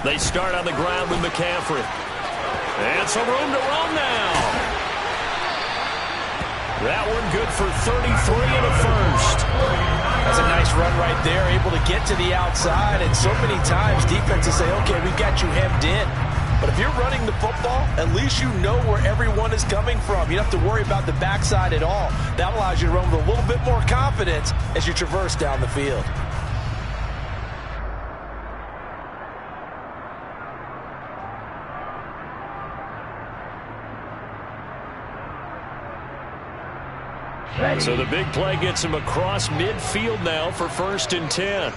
They start on the ground with McCaffrey. And some room to run now. That one good for 33 and a first. That's a nice run right there, able to get to the outside. And so many times defenses say, okay, we got you hemmed in. But if you're running the football, at least you know where everyone is coming from. You don't have to worry about the backside at all. That allows you to run with a little bit more confidence as you traverse down the field. So the big play gets him across midfield now for 1st and 10.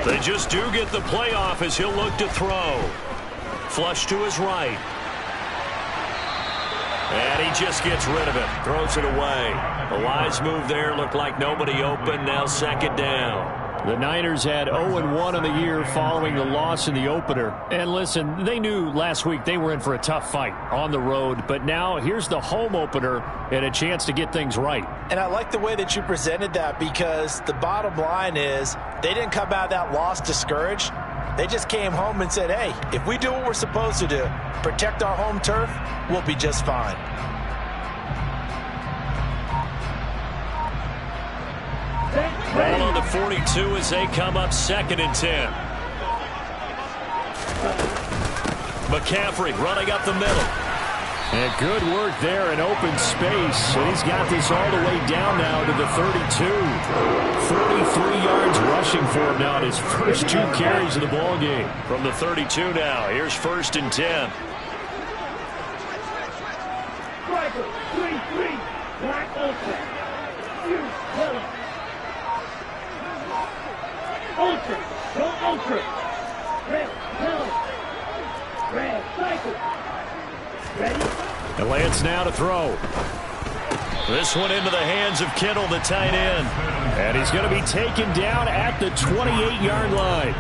They just do get the play off as he'll look to throw. Flush to his right. And he just gets rid of it. Throws it away. A wise move there. Looked like nobody open. Now 2nd down. The Niners had 0-1 on the year following the loss in the opener. And listen, they knew last week they were in for a tough fight on the road. But now here's the home opener and a chance to get things right. And I like the way that you presented that, because the bottom line is they didn't come out of that loss discouraged. They just came home and said, hey, if we do what we're supposed to do, protect our home turf, we'll be just fine. Ball on the 42 as they come up 2nd and 10. McCaffrey running up the middle. And good work there in open space. And he's got this all the way down now to the 32. 43 yards rushing for him now in his first 2 carries of the ball game. From the 32 now, here's 1st and 10. And Lance now to throw. This one into the hands of Kittle, the tight end. And he's going to be taken down at the 28-yard line.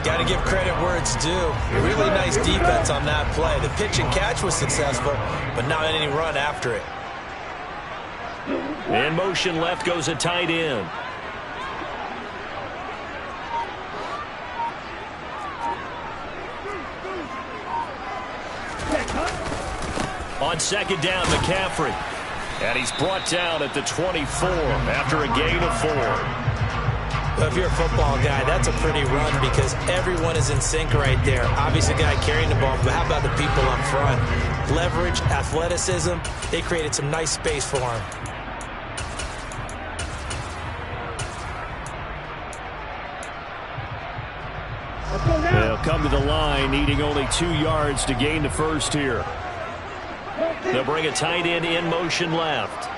Got to give credit where it's due. Really nice defense on that play. The pitch and catch was successful, but not any run after it. In motion left goes a tight end. On 2nd down, McCaffrey. And he's brought down at the 24 after a gain of 4. Well, if you're a football guy, that's a pretty run because everyone is in sync right there. Obviously, the guy carrying the ball, but how about the people up front? Leverage, athleticism, they created some nice space for him. They'll come to the line, needing only 2 yards to gain the first here. They'll bring a tight end in motion left.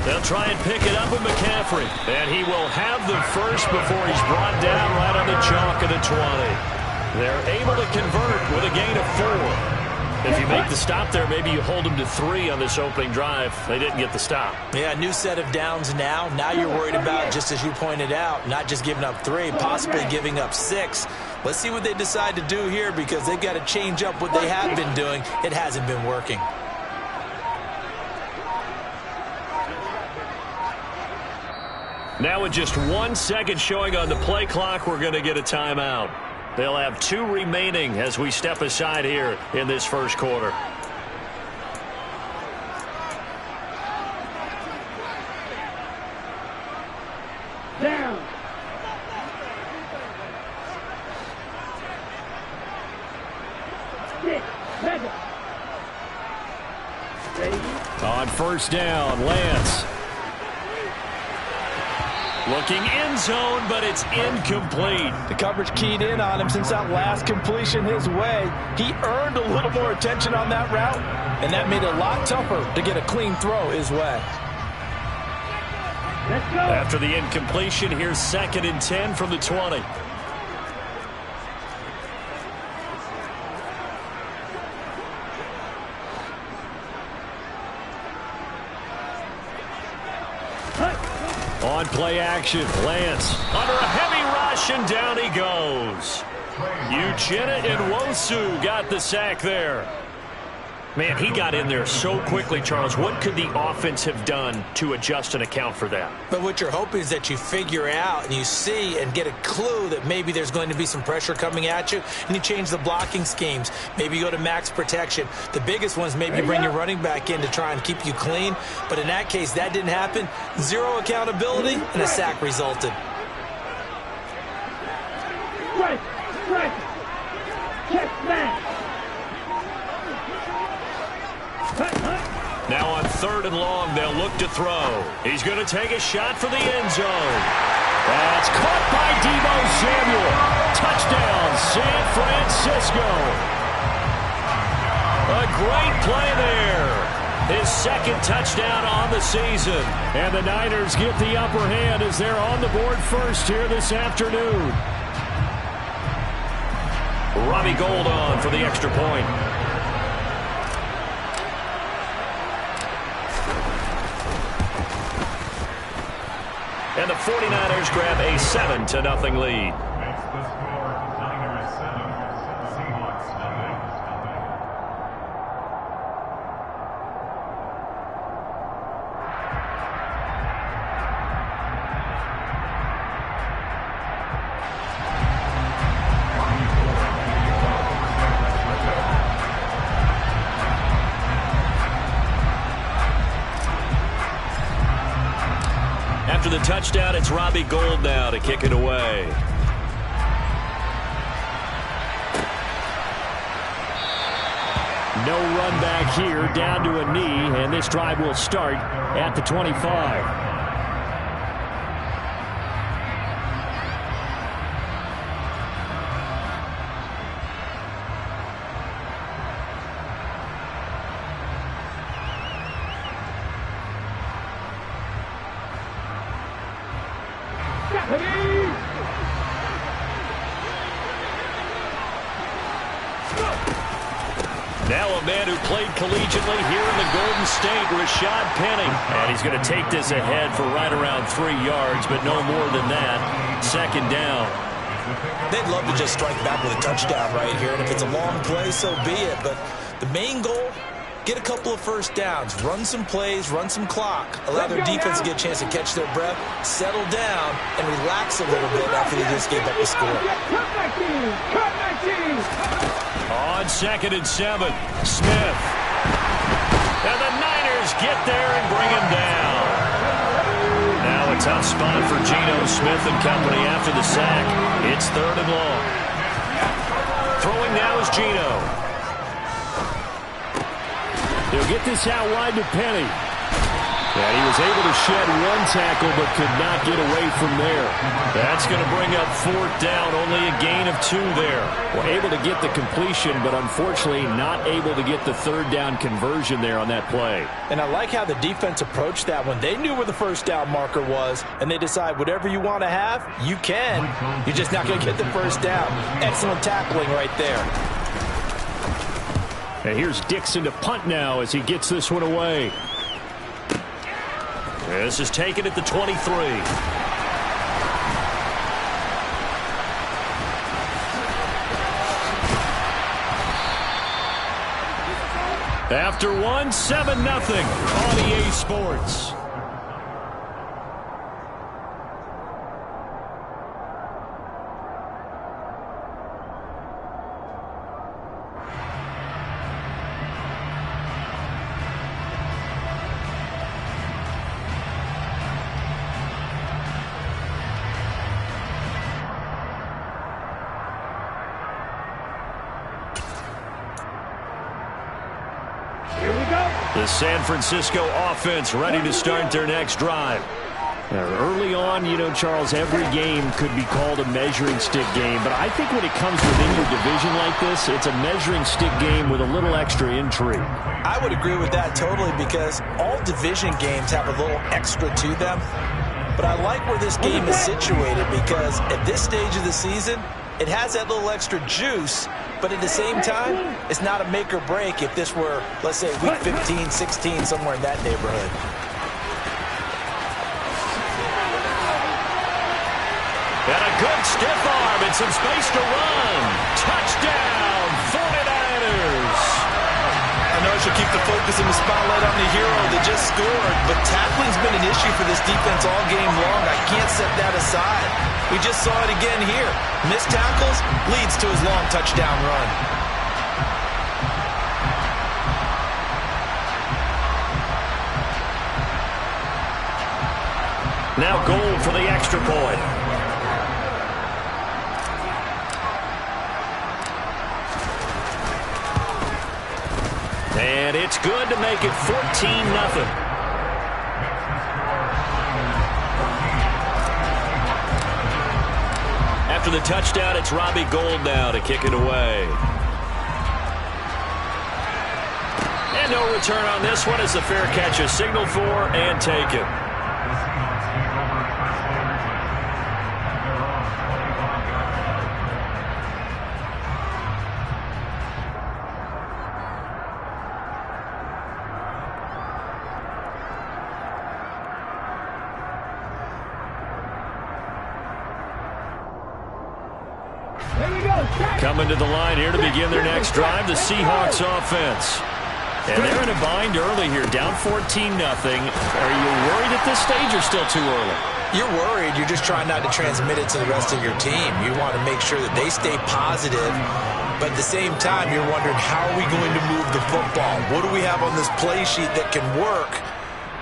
They'll try and pick it up with McCaffrey. And he will have the first before he's brought down right on the chalk of the 20. They're able to convert with a gain of 4. If you make the stop there, maybe you hold them to 3 on this opening drive. They didn't get the stop. Yeah, new set of downs now. Now you're worried about, just as you pointed out, not just giving up 3, possibly giving up 6. Let's see what they decide to do here, because they've got to change up what they have been doing. It hasn't been working. Now with just 1 second showing on the play clock, we're going to get a timeout. They'll have 2 remaining as we step aside here in this first quarter. Down. On 1st down, Lance. Looking end zone, but it's incomplete. The coverage keyed in on him since that last completion his way. He earned a little more attention on that route, and that made it a lot tougher to get a clean throw his way. Let's go. After the incompletion, here's 2nd and 10 from the 20. On play action, Lance. Under a heavy rush, and down he goes. Uchenna Nwosu got the sack there. Man, he got in there so quickly, Charles. What could the offense have done to adjust and account for that? But what you're hoping is that you figure out and you see and get a clue that maybe there's going to be some pressure coming at you, and you change the blocking schemes. Maybe you go to max protection. The biggest one is maybe you bring your running back in to try and keep you clean. But in that case, that didn't happen. Zero accountability, and a sack resulted. Strike! Strike! Check back! Now on 3rd and long, they'll look to throw. He's going to take a shot for the end zone. That's caught by Deebo Samuel. Touchdown, San Francisco. A great play there. His 2nd touchdown on the season. And the Niners get the upper hand as they're on the board first here this afternoon. Robbie Gould on for the extra point. And the 49ers grab a 7-0 lead. Makes the score Niners 7, Seahawks 0. After the touchdown, it's Robbie Gould now to kick it away. No run back here, down to a knee, and this drive will start at the 25. Now a man who played collegiately here in the Golden State, Rashad Penny. And he's going to take this ahead for right around 3 yards, but no more than that. 2nd down. They'd love to just strike back with a touchdown right here, and if it's a long play, so be it. But the main goal, get a couple of first downs, run some plays, run some clock, allow their defense to get a chance to catch their breath, settle down, and relax a little bit after they just gave up the score. On 2nd and 7, Smith. And the Niners get there and bring him down. Now a tough spot for Geno Smith and company after the sack. It's 3rd and long. Throwing now is Geno. He'll get this out wide to Penny. And he was able to shed 1 tackle but could not get away from there. That's going to bring up 4th down, only a gain of 2 there. Well, able to get the completion, but unfortunately not able to get the 3rd down conversion there on that play. And I like how the defense approached that one. They knew where the first down marker was, and they decide whatever you want to have, you can. You're just not going to get the first down. Excellent tackling right there. And here's Dixon to punt now as he gets this one away. This is taken at the 23. After one, 7-0 on EA Sports. The San Francisco offense ready to start their next drive. Early on, you know, Charles, every game could be called a measuring stick game. But I think when it comes within your division like this, it's a measuring stick game with a little extra intrigue. I would agree with that totally because all division games have a little extra to them. But I like where this game is situated because at this stage of the season, it has that little extra juice. But at the same time, it's not a make or break if this were, let's say, week 15, 16, somewhere in that neighborhood. And a good stiff arm and some space to run. Touchdown, 49ers. I know I should keep the focus and the spotlight on the hero that just scored, but tackling's been an issue for this defense all game long. I can't set that aside. We just saw it again here. Missed tackles leads to his long touchdown run. Now goal for the extra point. And it's good to make it 14-0. After the touchdown, it's Robbie Gould now to kick it away. And no return on this one as the fair catch is signaled for and taken. Coming to the line here to begin their next drive, the Seahawks offense. And they're in a bind early here, down 14-0. Are you worried at this stage or still too early? You're worried. You're just trying not to transmit it to the rest of your team. You want to make sure that they stay positive, but at the same time, you're wondering, how are we going to move the football? What do we have on this play sheet that can work?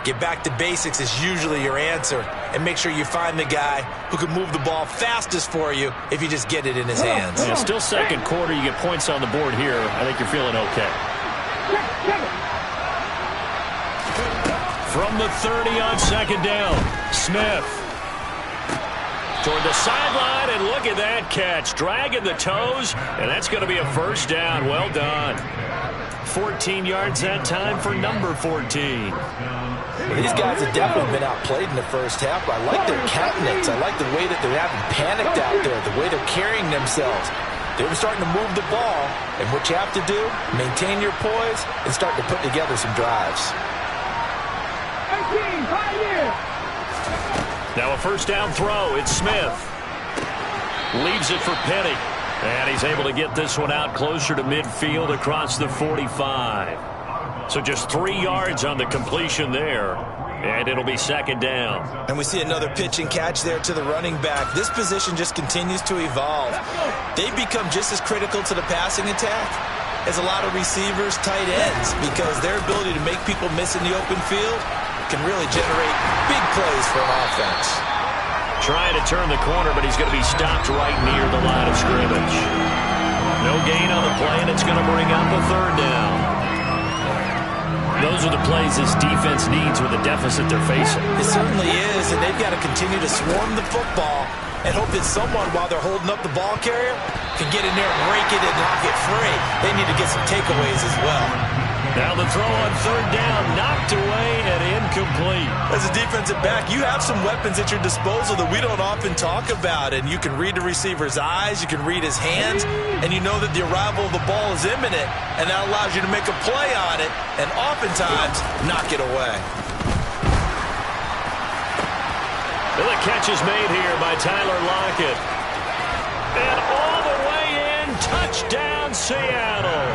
Get back to basics is usually your answer, and make sure you find the guy who can move the ball fastest for you if you just get it in his hands. Yeah, still second quarter. You get points on the board here. I think you're feeling okay. From the 30 on second down, Smith. Toward the sideline, and look at that catch. Dragging the toes, and that's going to be a first down. Well done. 14 yards that time for number 14. Well, these guys have definitely been outplayed in the first half. I like their countenance. I like the way that they're having panicked out there, the way they're carrying themselves. They're starting to move the ball, and what you have to do, maintain your poise and start to put together some drives. Now a first down throw. It's Smith. Leaves it for Penny. And he's able to get this one out closer to midfield across the 45. So just 3 yards on the completion there. And it'll be second down. And we see another pitch and catch there to the running back. This position just continues to evolve. They've become just as critical to the passing attack as a lot of receivers, tight ends, because their ability to make people miss in the open field can really generate big plays for an offense. Trying to turn the corner, but he's going to be stopped right near the line of scrimmage. No gain on the play, and it's going to bring up a third down. Those are the plays this defense needs with the deficit they're facing. It certainly is, and they've got to continue to swarm the football and hope that someone, while they're holding up the ball carrier, can get in there and rake it and knock it free. They need to get some takeaways as well. Now the throw on third down, knocked away and incomplete. As a defensive back, you have some weapons at your disposal that we don't often talk about, and you can read the receiver's eyes, you can read his hands, and you know that the arrival of the ball is imminent, and that allows you to make a play on it, and oftentimes knock it away. And the catch is made here by Tyler Lockett. And all the way in, touchdown Seattle.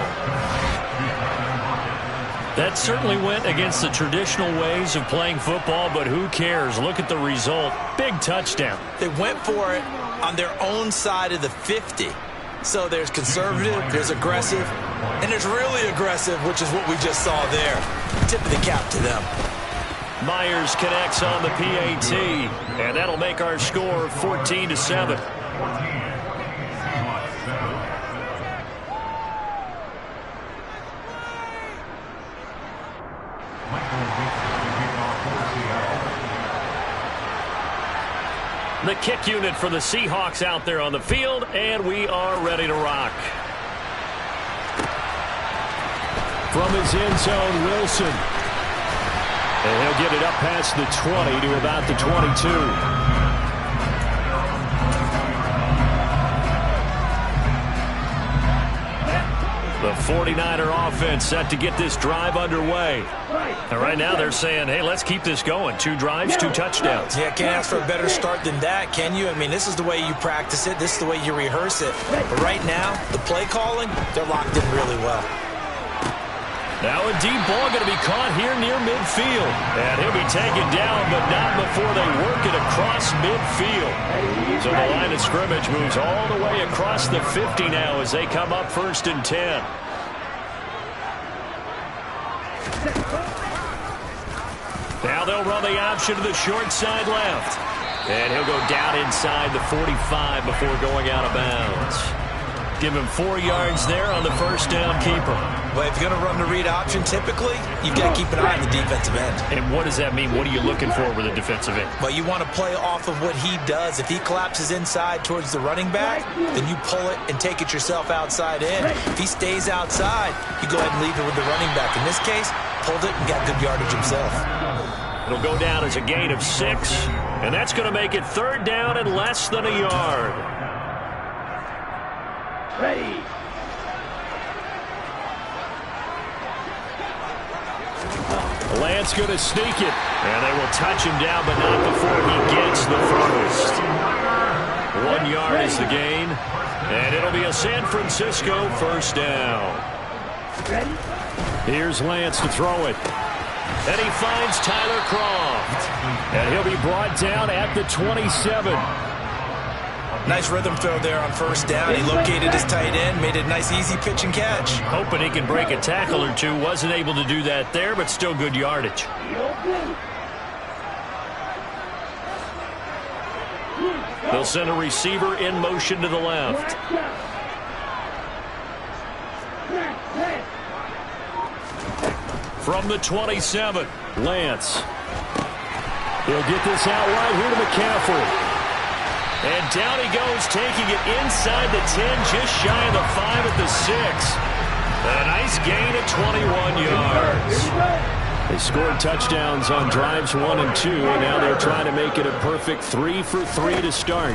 That certainly went against the traditional ways of playing football, but who cares? Look at the result. Big touchdown. They went for it on their own side of the 50. So there's conservative, there's aggressive, and there's really aggressive, which is what we just saw there. Tip of the cap to them. Myers connects on the PAT, and that'll make our score 14-7. The kick unit for the Seahawks out there on the field, and we are ready to rock. From his end zone, Wilson. And he'll get it up past the 20 to about the 22. The 49er offense set to get this drive underway. And right now they're saying, hey, let's keep this going. 2 drives, 2 touchdowns. Yeah, can't ask for a better start than that, can you? I mean, this is the way you practice it. This is the way you rehearse it. But right now, the play calling, they're locked in really well. Now a deep ball going to be caught here near midfield. And he'll be taken down, but not before they work it across midfield. So the line of scrimmage moves all the way across the 50 now as they come up 1st and 10. Now they'll run the option to the short side left. And he'll go down inside the 45 before going out of bounds. Give him 4 yards there on the first down keeper. Well, if you're going to run the read option, typically, you've got to keep an eye on the defensive end. And what does that mean? What are you looking for with a defensive end? Well, you want to play off of what he does. If he collapses inside towards the running back, then you pull it and take it yourself outside in. If he stays outside, you go ahead and leave it with the running back. In this case, pulled it and got good yardage himself. It'll go down as a gain of 6, and that's going to make it 3rd down and less than a yard. Ready. Lance going to sneak it, and they will touch him down, but not before he gets the first. 1 yard is the gain, and it'll be a San Francisco first down. Here's Lance to throw it, and he finds Tyler Croft, and he'll be brought down at the 27. Nice rhythm throw there on first down. He located his tight end, made a nice easy pitch and catch. Hoping he can break a tackle or two. Wasn't able to do that there, but still good yardage. They'll send a receiver in motion to the left. From the 27, Lance. He'll get this out right here to McCaffrey. And down he goes, taking it inside the 10, just shy of the 5 at the 6. And a nice gain of 21 yards. They scored touchdowns on drives 1 and 2, and now they're trying to make it a perfect 3 for 3 to start.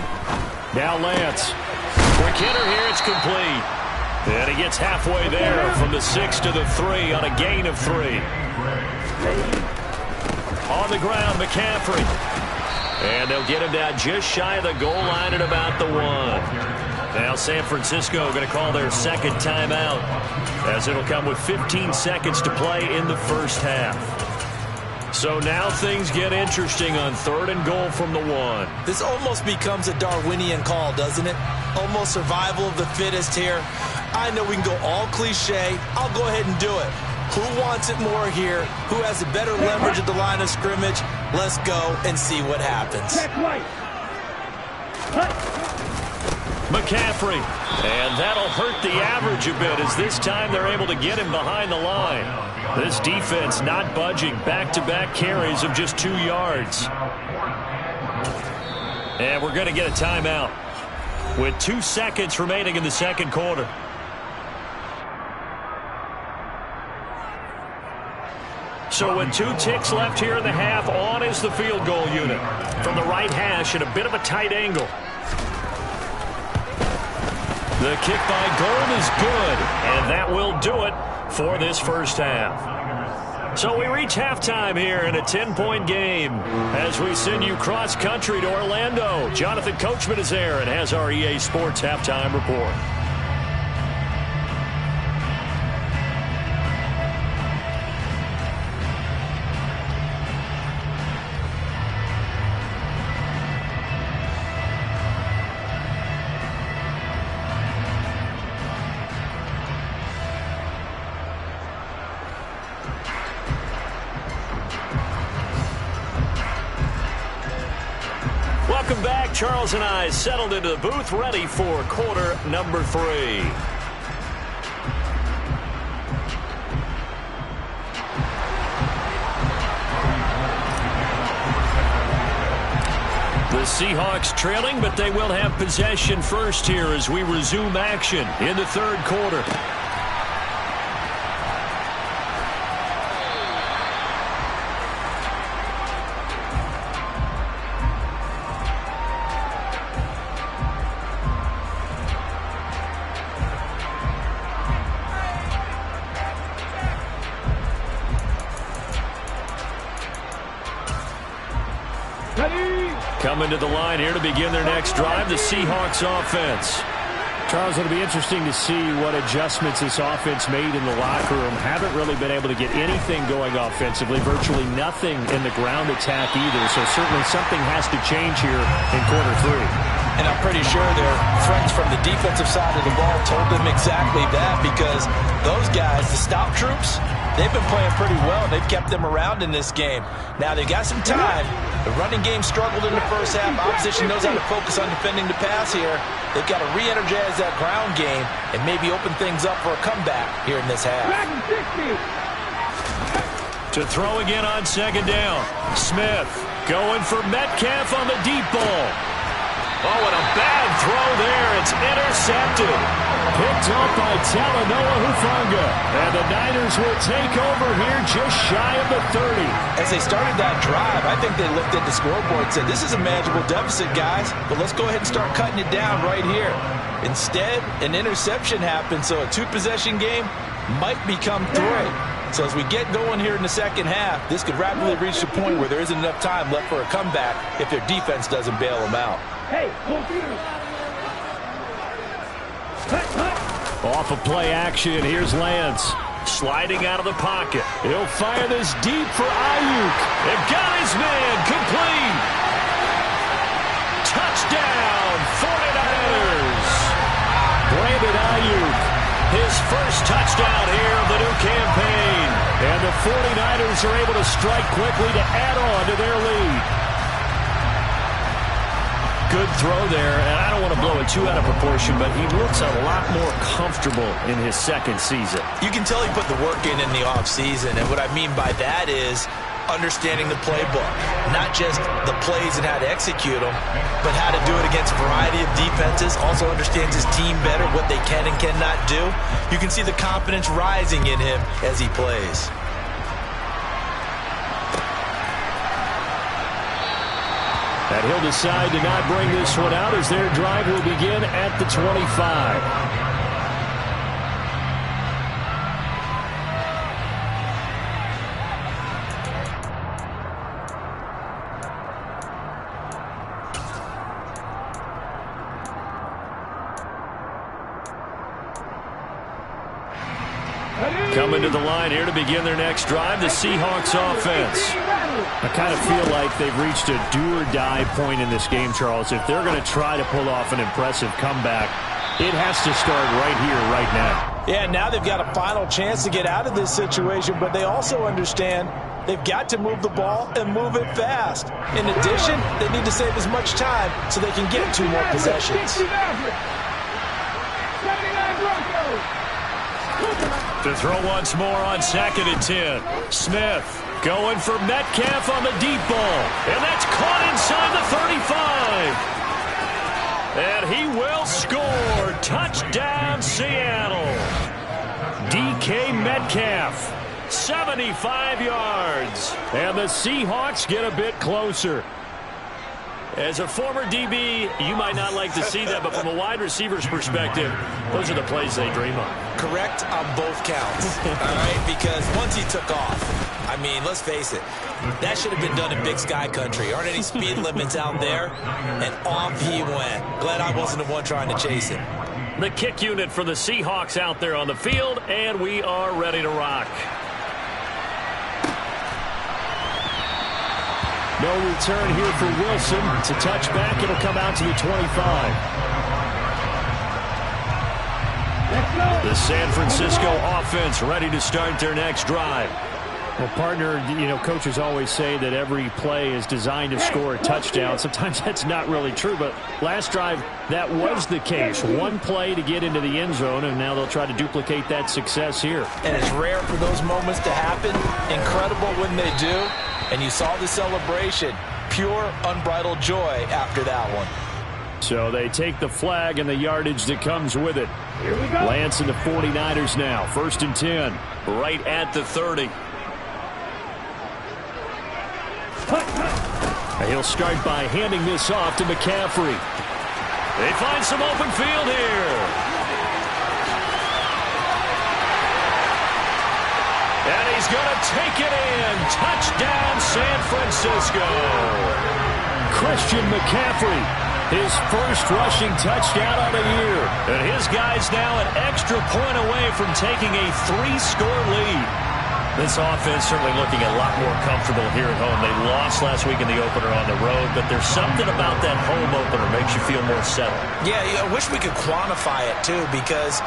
Now Lance. For Kenner here, it's complete. And he gets halfway there from the 6 to the 3 on a gain of 3. On the ground, McCaffrey. And they'll get him down just shy of the goal line at about the 1. Now San Francisco going to call their second timeout, as it'll come with 15 seconds to play in the first half. So now things get interesting on 3rd and goal from the 1. This almost becomes a Darwinian call, doesn't it? Almost survival of the fittest here. I know we can go all cliche. I'll go ahead and do it. Who wants it more here? Who has a better leverage at the line of scrimmage? Let's go and see what happens. McCaffrey. And that'll hurt the average a bit, as this time they're able to get him behind the line. This defense not budging. Back-to-back carries of just 2 yards. And we're going to get a timeout with 2 seconds remaining in the second quarter. So with 2 ticks left here in the half, on is the field goal unit. From the right hash at a bit of a tight angle. The kick by Gold is good, and that will do it for this first half. So we reach halftime here in a 10-point game as we send you cross-country to Orlando. Jonathan Coachman is there and has our EA Sports halftime report. Welcome back. Charles and I settled into the booth, ready for quarter number 3. The Seahawks trailing, but they will have possession first here as we resume action in the third quarter. Coming to the line here to begin their next drive, the Seahawks offense. Charles, it'll be interesting to see what adjustments this offense made in the locker room. Haven't really been able to get anything going offensively, virtually nothing in the ground attack either. So certainly something has to change here in quarter 3. And I'm pretty sure their friends from the defensive side of the ball told them exactly that, because those guys, the stop troops, they've been playing pretty well. They've kept them around in this game. Now they've got some time. The running game struggled in the first half. Opposition knows how to focus on defending the pass here. They've got to re-energize that ground game and maybe open things up for a comeback here in this half. To throw again on second down. Smith going for Metcalf on the deep ball. Oh, and a bad throw there. It's intercepted. Picked off by Talanoa Hufanga. And the Niners will take over here just shy of the 30. As they started that drive, I think they looked at the scoreboard and said, this is a manageable deficit, guys, but let's go ahead and start cutting it down right here. Instead, an interception happened, so a 2-possession game might become 3. So as we get going here in the second half, this could rapidly reach the point where there isn't enough time left for a comeback if their defense doesn't bail them out. Off of play action, here's Lance. Sliding out of the pocket. He'll fire this deep for Ayuk. They've got his man complete. Touchdown, 49ers. Brandon Ayuk, his first touchdown here of the new campaign. And the 49ers are able to strike quickly to add on to their lead. Good throw there, and I don't want to blow it too out of proportion, but he looks a lot more comfortable in his second season. You can tell he put the work in the offseason, and what I mean by that is understanding the playbook. Not just the plays and how to execute them, but how to do it against a variety of defenses. Also understands his team better, what they can and cannot do. You can see the confidence rising in him as he plays. And he'll decide to not bring this one out as their drive will begin at the 25. Coming to the line here to begin their next drive, the Seahawks offense. I kind of feel like they've reached a do-or-die point in this game, Charles. If they're going to try to pull off an impressive comeback, it has to start right here, right now. Yeah, now they've got a final chance to get out of this situation, but they also understand they've got to move the ball and move it fast. In addition, they need to save as much time so they can get 2 more possessions. To throw once more on 2nd and 10. Smith going for Metcalf on the deep ball. And that's caught inside the 35. And he will score. Touchdown, Seattle. DK Metcalf, 75 yards. And the Seahawks get a bit closer. As a former DB, you might not like to see that, but from a wide receiver's perspective, those are the plays they dream of. Correct on both counts, all right? Because once he took off, I mean, let's face it, that should have been done in Big Sky Country. Aren't any speed limits out there? And off he went. Glad I wasn't the one trying to chase him. The kick unit for the Seahawks out there on the field, and we are ready to rock. No return here for Wilson. It's a touchback. It'll come out to the 25. The San Francisco offense ready to start their next drive. Well, partner, you know, coaches always say that every play is designed to score a touchdown. Sometimes that's not really true, but last drive, that was the case. One play to get into the end zone, and now they'll try to duplicate that success here. And it's rare for those moments to happen. Incredible when they do. And you saw the celebration. Pure, unbridled joy after that one. So they take the flag and the yardage that comes with it. Here we go. Lance and the 49ers now. 1st and 10. Right at the 30. He'll start by handing this off to McCaffrey. They find some open field here. And he's going to take it in. Touchdown, San Francisco. Christian McCaffrey. His first rushing touchdown on the year. And his guy's now an extra point away from taking a 3-score lead. This offense certainly looking a lot more comfortable here at home. They lost last week in the opener on the road, but there's something about that home opener makes you feel more settled. Yeah, I wish we could quantify it, too, because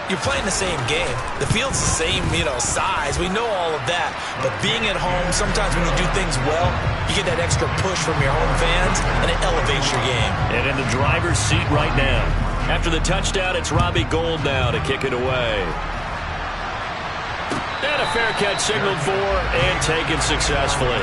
you're playing the same game. The field's the same, size. We know all of that. But being at home, sometimes when you do things well, you get that extra push from your home fans, and it elevates your game. And in the driver's seat right now. After the touchdown, it's Robbie Gould now to kick it away. And a fair catch signaled for and taken successfully.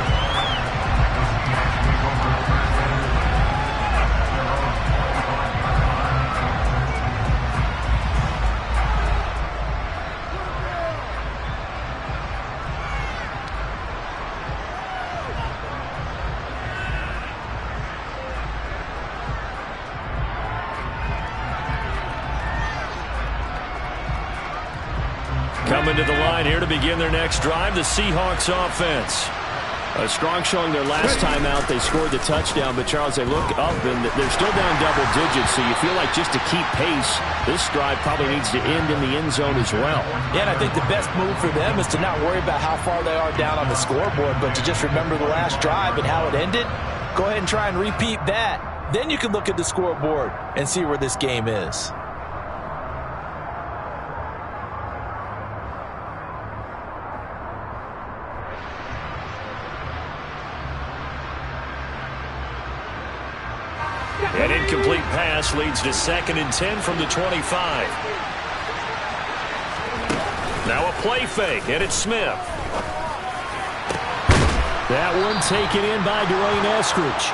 Coming to the line here to begin their next drive, the Seahawks offense. A strong showing their last time out. They scored the touchdown, but Charles, they look up and they're still down double digits, so you feel like just to keep pace, this drive probably needs to end in the end zone as well. Yeah, and I think the best move for them is to not worry about how far they are down on the scoreboard, but to just remember the last drive and how it ended. Go ahead and try and repeat that. Then you can look at the scoreboard and see where this game is. An incomplete pass leads to 2nd and 10 from the 25. Now a play fake, and it's Smith. That one taken in by Dwayne Eskridge.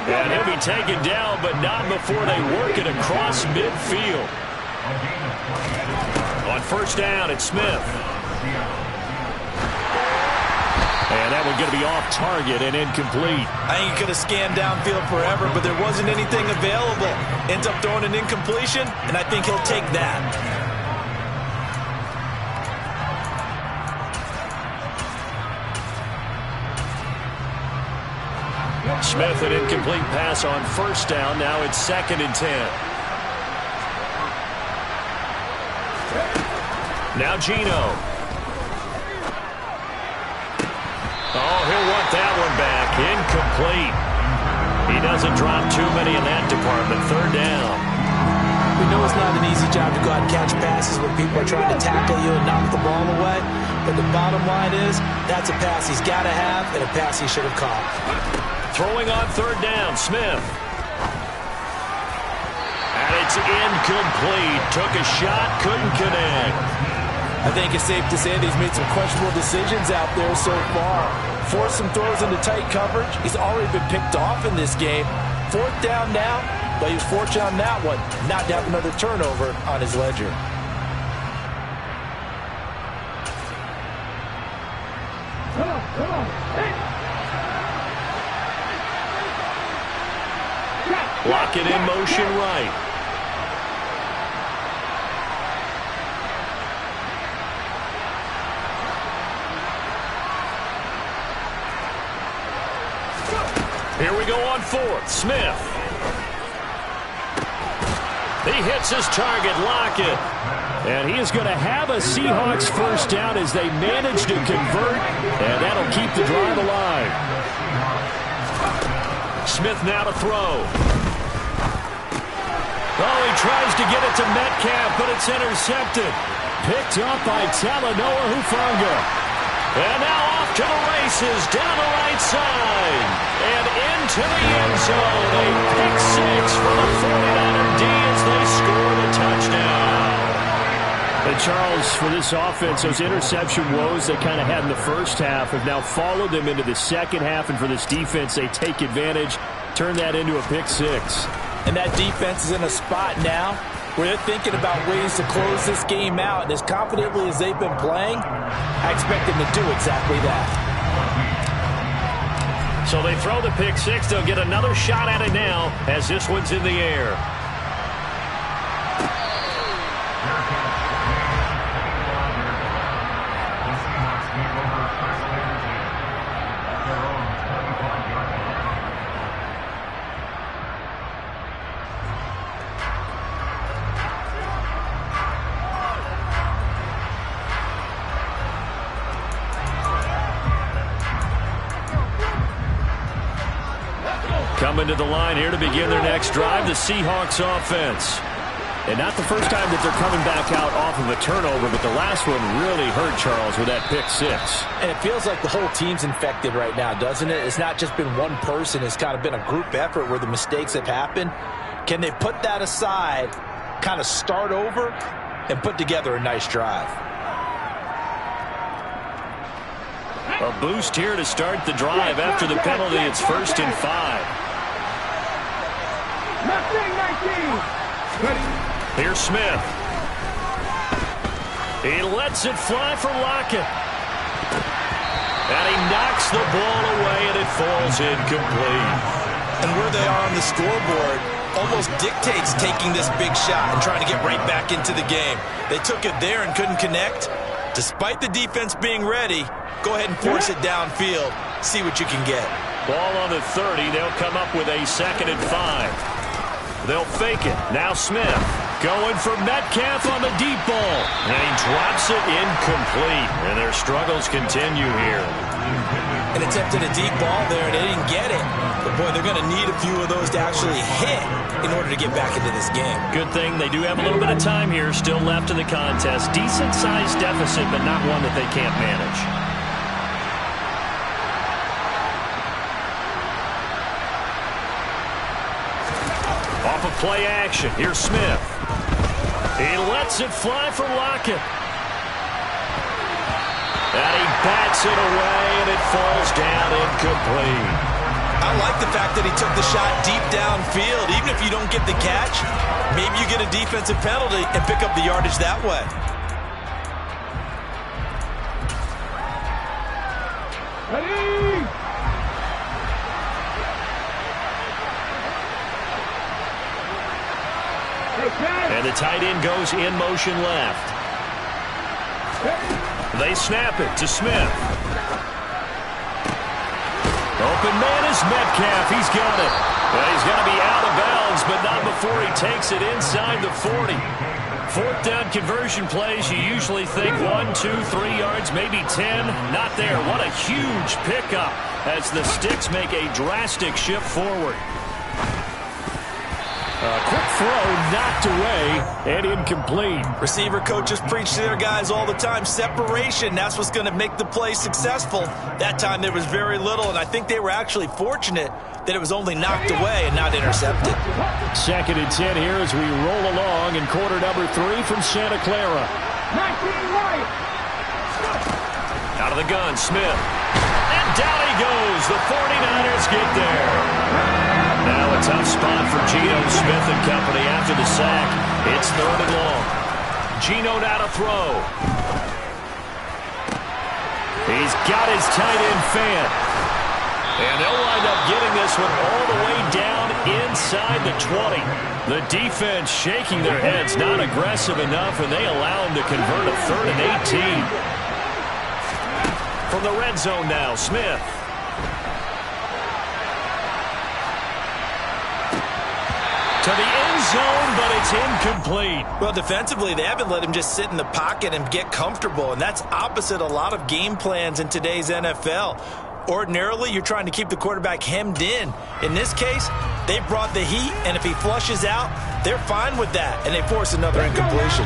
And he'll be taken down, but not before they work it across midfield. On first down, it's Smith. And that one going to be off target and incomplete. I think he could have scanned downfield forever, but there wasn't anything available. Ends up throwing an incompletion, and I think he'll take that. Smith, an incomplete pass on first down. Now it's 2nd and 10. Now Geno. Oh, he'll want that one back. Incomplete. He doesn't drop too many in that department. 3rd down. We know it's not an easy job to go out and catch passes when people are trying to tackle you and knock the ball away. But the bottom line is, that's a pass he's got to have and a pass he should have caught. Throwing on 3rd down, Smith. And it's incomplete. Took a shot, couldn't connect. I think it's safe to say that he's made some questionable decisions out there so far. Forced some throws into tight coverage. He's already been picked off in this game. 4th down now, but he was fortunate on that one not to have another turnover on his ledger. Come on. Hey. Lock it in motion right. Here we go on 4th. Smith. He hits his target. Lockett. And he is going to have a Seahawks first down as they manage to convert, and that'll keep the drive alive. Smith now to throw. Oh, he tries to get it to Metcalf, but it's intercepted. Picked up by Talanoa Hufanga. And now off to the races, down the right side. And into the end zone. A pick 6 for the 49er D as they score the touchdown. And Charles, for this offense, those interception woes they kind of had in the first half have now followed them into the second half. And for this defense, they take advantage, turn that into a pick 6. And that defense is in a spot now where they're thinking about ways to close this game out. And as confidently as they've been playing, I expect them to do exactly that. So they throw the pick 6. They'll get another shot at it now as this one's in the air. Coming to the line here to begin their next drive, the Seahawks offense. And not the first time that they're coming back out off of a turnover, but the last one really hurt Charles with that pick six. And it feels like the whole team's infected right now, doesn't it? It's not just been one person. It's kind of been a group effort where the mistakes have happened. Can they put that aside, kind of start over, and put together a nice drive? A boost here to start the drive after the penalty. It's 1st and 5. Here's Smith. He lets it fly for Lockett. And he knocks the ball away, and it falls incomplete. And where they are on the scoreboard almost dictates taking this big shot and trying to get right back into the game. They took it there and couldn't connect. Despite the defense being ready, go ahead and force it downfield. See what you can get. Ball on the 30. They'll come up with a 2nd and 5. They'll fake it. Now Smith going for Metcalf on the deep ball. And he drops it incomplete. And their struggles continue here. An attempt at a deep ball there, and they didn't get it. But, boy, they're going to need a few of those to actually hit in order to get back into this game. Good thing they do have a little bit of time here still left in the contest. Decent-sized deficit, but not one that they can't manage. Off of play action, here's Smith. He lets it fly for Lockett. And he bats it away, and it falls down incomplete. I like the fact that he took the shot deep downfield. Even if you don't get the catch, maybe you get a defensive penalty and pick up the yardage that way. And the tight end goes in motion left. They snap it to Smith. Open man is Metcalf. He's got it. Well, he's going to be out of bounds, but not before he takes it inside the 40. 4th down conversion plays, you usually think 1, 2, 3 yards, maybe 10. Not there. What a huge pickup as the Sticks make a drastic shift forward. A quick throw knocked away and incomplete. Receiver coaches preach to their guys all the time. Separation, that's what's going to make the play successful. That time there was very little, and I think they were actually fortunate that it was only knocked away and not intercepted. 2nd and 10 here as we roll along in quarter number 3 from Santa Clara. Out of the gun, Smith. And down he goes. The 49ers get there. Now a tough spot for Geno Smith and company after the sack. It's 3rd and long. Geno now to throw. He's got his tight end fan. And they'll wind up getting this one all the way down inside the 20. The defense shaking their heads, not aggressive enough, and they allow him to convert a 3rd and 18. From the red zone now, Smith. To the end zone, but it's incomplete. Well, defensively, they haven't let him just sit in the pocket and get comfortable, and that's opposite a lot of game plans in today's NFL. Ordinarily, you're trying to keep the quarterback hemmed in. In this case, they brought the heat, and if he flushes out, they're fine with that, and they force another incompletion.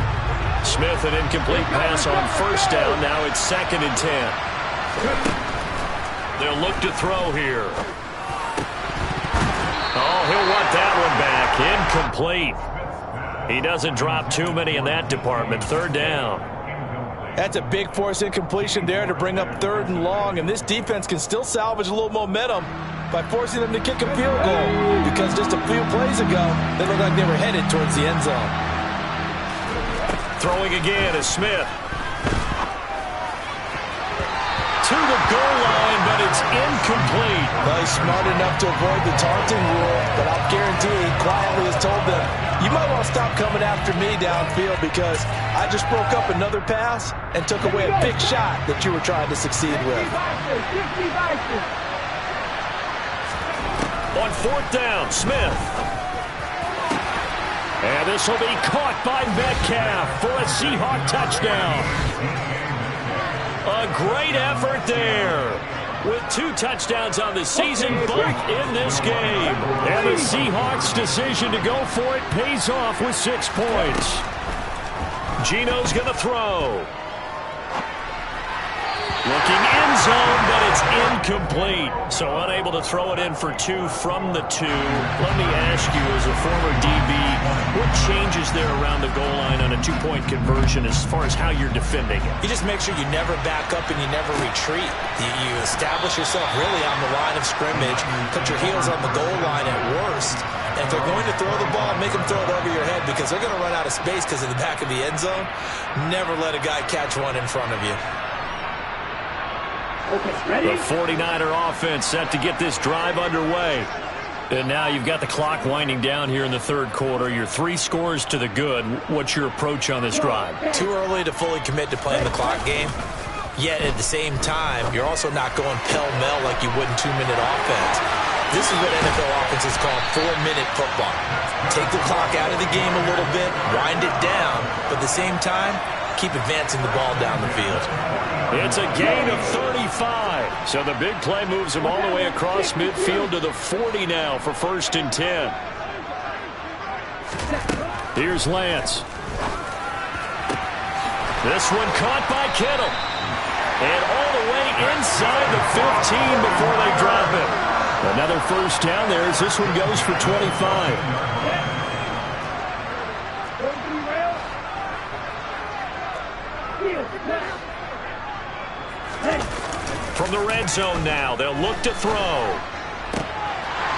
Smith, an incomplete pass on 1st down. Now it's 2nd and 10. They'll look to throw here. Oh, he'll want that one back. Incomplete. He doesn't drop too many in that department. 3rd down. That's a big force incompletion there to bring up 3rd and long, and this defense can still salvage a little momentum by forcing them to kick a field goal, because just a few plays ago, they looked like they were headed towards the end zone. Throwing again is Smith. To the goal line, but it's incomplete. Well, he's smart enough to avoid the taunting rule, but I'll guarantee he quietly has told them, you might want to stop coming after me downfield because I just broke up another pass and took away a big shot that you were trying to succeed with. On 4th down, Smith. And this will be caught by Metcalf for a Seahawk touchdown. A great effort there. with 2 touchdowns on the season, both in this game. And the Seahawks' decision to go for it pays off with 6 points. Geno's going to throw. Looking end zone, but it's incomplete. So unable to throw it in for 2 from the 2. Let me ask you, as a former DB, what changes there around the goal line on a 2-point conversion as far as how you're defending it? You just make sure you never back up and you never retreat. You establish yourself really on the line of scrimmage, put your heels on the goal line at worst. And if they're going to throw the ball, make them throw it over your head because they're going to run out of space because of the back of the end zone. Never let a guy catch one in front of you. The 49er offense set to get this drive underway. And now you've got the clock winding down here in the 3rd quarter. You're 3 scores to the good. What's your approach on this drive? Too early to fully commit to playing the clock game. Yet at the same time, you're also not going pell-mell like you would in 2-minute offense. This is what NFL offenses call 4-minute football. Take the clock out of the game a little bit, wind it down, but at the same time, keep advancing the ball down the field. It's a gain of 35. So the big play moves him all the way across midfield to the 40 now for 1st and 10. Here's Lance. This one caught by Kittle. And all the way inside the 15 before they drop it. Another 1st down there as this one goes for 25. From the red zone now, they'll look to throw.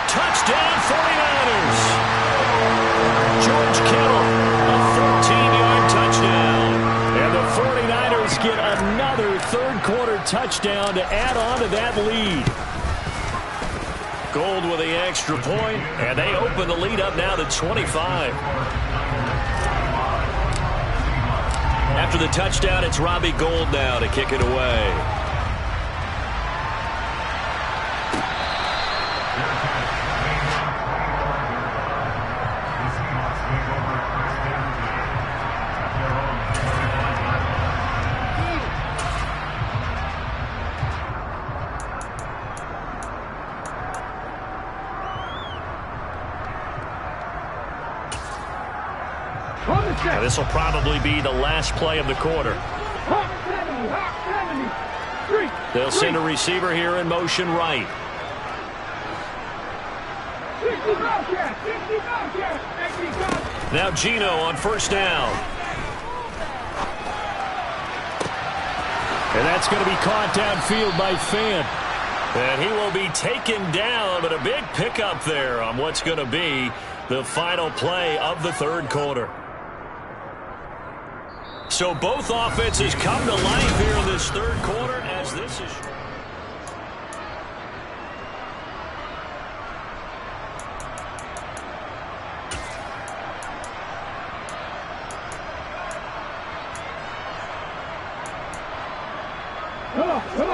Touchdown, 49ers. George Kittle, a 14-yard touchdown. And the 49ers get another 3rd quarter touchdown to add on to that lead. Gold with the extra point, and they open the lead up now to 25. After the touchdown, it's Robbie Gould now to kick it away. Now, this will probably be the last play of the quarter. They'll send a receiver here in motion right. Now Geno on 1st down. And that's going to be caught downfield by Fant. And he will be taken down, but a big pickup there on what's going to be the final play of the 3rd quarter. So both offenses come to life here in this 3rd quarter as this is...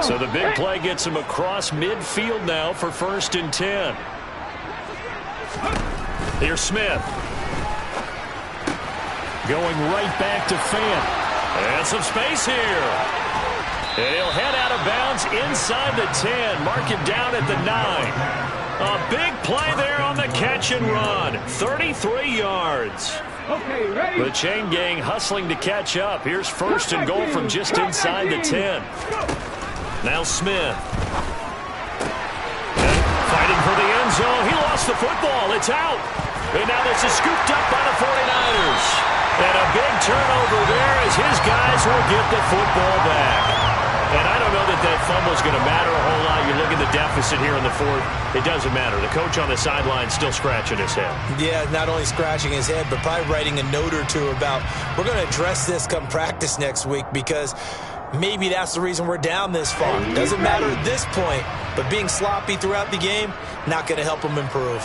So the big play gets him across midfield now for 1st and 10. Here's Smith. Going right back to Fant. And some space here. And he'll head out of bounds inside the 10. Mark him down at the 9. A big play there on the catch and run. 33 yards. Okay, ready? The chain gang hustling to catch up. Here's 1st and goal from just inside the 10. Now Smith. And fighting for the end zone. He lost the football. It's out. And now this is scooped up by the 49ers. And a big turnover there as his guys will get the football back. And I don't know that that fumble is going to matter a whole lot. You look at the deficit here in the 4th. It doesn't matter. The coach on the sideline still scratching his head. Yeah, not only scratching his head, but probably writing a note or two about, we're going to address this come practice next week because maybe that's the reason we're down this far. Doesn't matter at this point, but being sloppy throughout the game, not going to help them improve.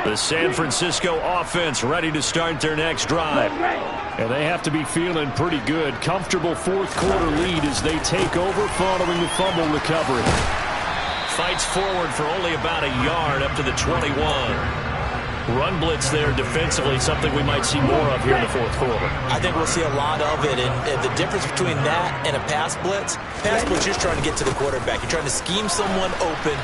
The San Francisco offense ready to start their next drive. And they have to be feeling pretty good. Comfortable 4th quarter lead as they take over following the fumble recovery. Fights forward for only about a yard up to the 21. Run blitz there defensively, something we might see more of here in the fourth quarter. I think we'll see a lot of it, and the difference between that and a pass blitz, you're just trying to get to the quarterback. You're trying to scheme someone open.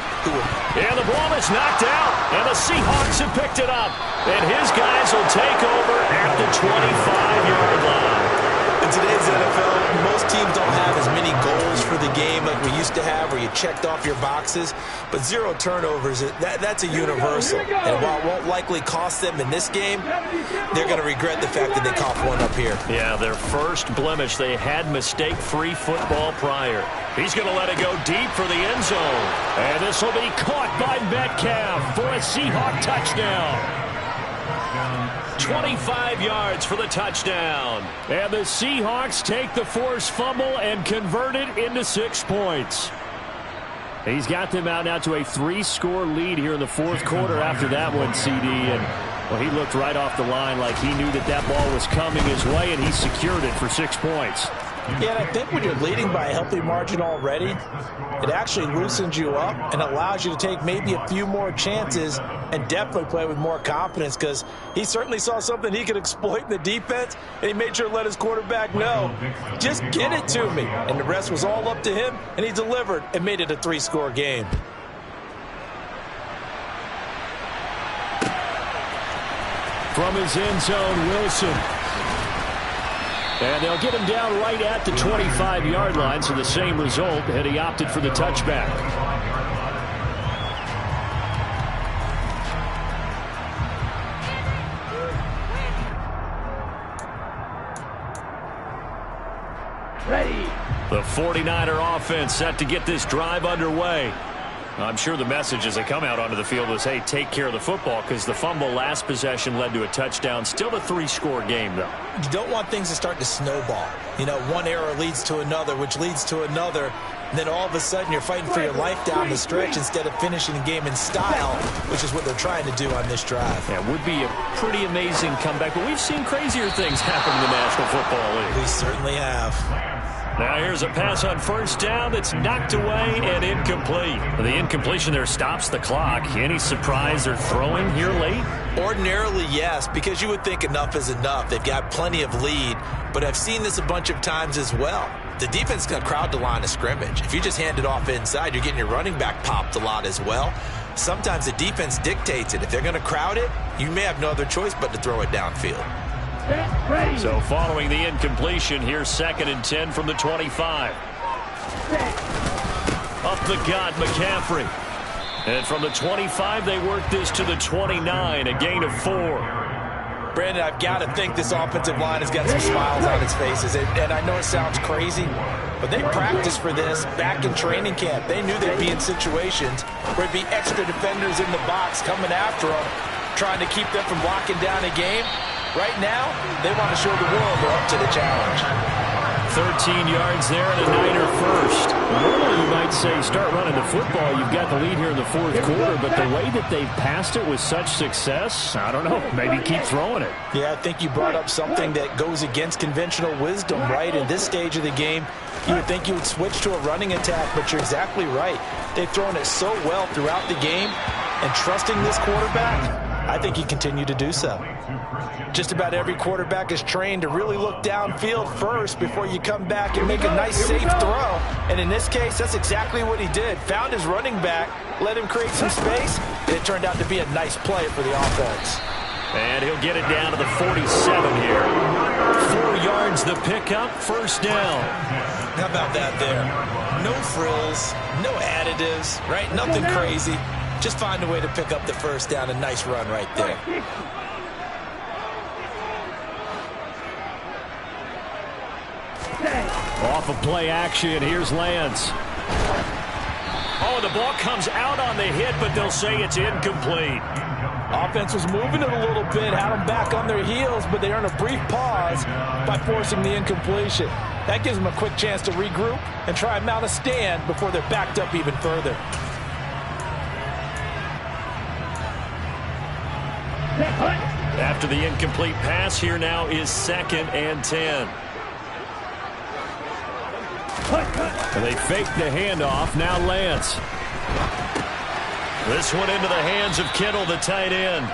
And the ball is knocked out, and the Seahawks have picked it up. And his guys will take over at the 25-yard line. In today's NFL, most teams don't have as many goals for the game like we used to have, where you checked off your boxes. But 0 turnovers, that's a universal. And while it won't likely cost them in this game, they're going to regret the fact that they coughed one up here. Yeah, their first blemish. They had mistake-free football prior. He's going to let it go deep for the end zone. And this will be caught by Metcalf for a Seahawk touchdown. 25 yards for the touchdown. And the Seahawks take the forced fumble and convert it into 6 points. He's got them out now to a 3-score lead here in the fourth quarter after that one, CD. And, well, he looked right off the line like he knew that that ball was coming his way, and he secured it for 6 points. Yeah, and I think when you're leading by a healthy margin already, it actually loosens you up and allows you to take maybe a few more chances and definitely play with more confidence, because he certainly saw something he could exploit in the defense, and he made sure to let his quarterback know, just get it to me. And the rest was all up to him, and he delivered and made it a 3-score game. From his end zone, Wilson. And they'll get him down right at the 25-yard line, so the same result, and he opted for the touchback. Ready. The 49er offense set to get this drive underway. I'm sure the message as they come out onto the field was, hey, take care of the football, because the fumble last possession led to a touchdown. Still a 3-score game, though. You don't want things to start to snowball. You know, one error leads to another, which leads to another. And then all of a sudden you're fighting for your life down the stretch instead of finishing the game in style, which is what they're trying to do on this drive. Yeah, it would be a pretty amazing comeback, but we've seen crazier things happen in the National Football League. We certainly have. Now here's a pass on first down that's knocked away and incomplete. The incompletion there stops the clock. Any surprise they're throwing here late? Ordinarily, yes, because you would think enough is enough. They've got plenty of lead, but I've seen this a bunch of times as well. The defense is going to crowd the line of scrimmage. If you just hand it off inside, you're getting your running back popped a lot as well. Sometimes the defense dictates it. If they're going to crowd it, you may have no other choice but to throw it downfield. So following the incompletion, here's 2nd and 10 from the 25. Up the gut, McCaffrey. And from the 25, they work this to the 29, a gain of 4. Brandon, I've got to think this offensive line has got some smiles on its faces. And I know it sounds crazy, but they practiced for this back in training camp. They knew they'd be in situations where it'd be extra defenders in the box coming after them, trying to keep them from locking down a game. Right now, they want to show the world they're up to the challenge. 13 yards there and a Niner first. Normally you might say start running the football. You've got the lead here in the fourth quarter, but the way that they've passed it with such success, I don't know, maybe keep throwing it. Yeah, I think you brought up something that goes against conventional wisdom, right? In this stage of the game, you would think you would switch to a running attack, but you're exactly right. They've thrown it so well throughout the game, and trusting this quarterback, I think he continued to do so. Just about every quarterback is trained to really look downfield first before you come back and make a nice, safe throw. And in this case, that's exactly what he did. Found his running back, let him create some space, and it turned out to be a nice play for the offense. And he'll get it down to the 47 here. 4 yards the pickup, first down. How about that there? No frills, no additives, right? Nothing crazy. Just find a way to pick up the first down. A nice run right there. Off of play action, here's Lance. Oh, the ball comes out on the hit, but they'll say it's incomplete. Offense was moving it a little bit, had them back on their heels, but they earn a brief pause by forcing the incompletion. That gives them a quick chance to regroup and try and mount a stand before they're backed up even further. After the incomplete pass, here now is 2nd and 10. And they fake the handoff. Now Lance. This one into the hands of Kittle, the tight end.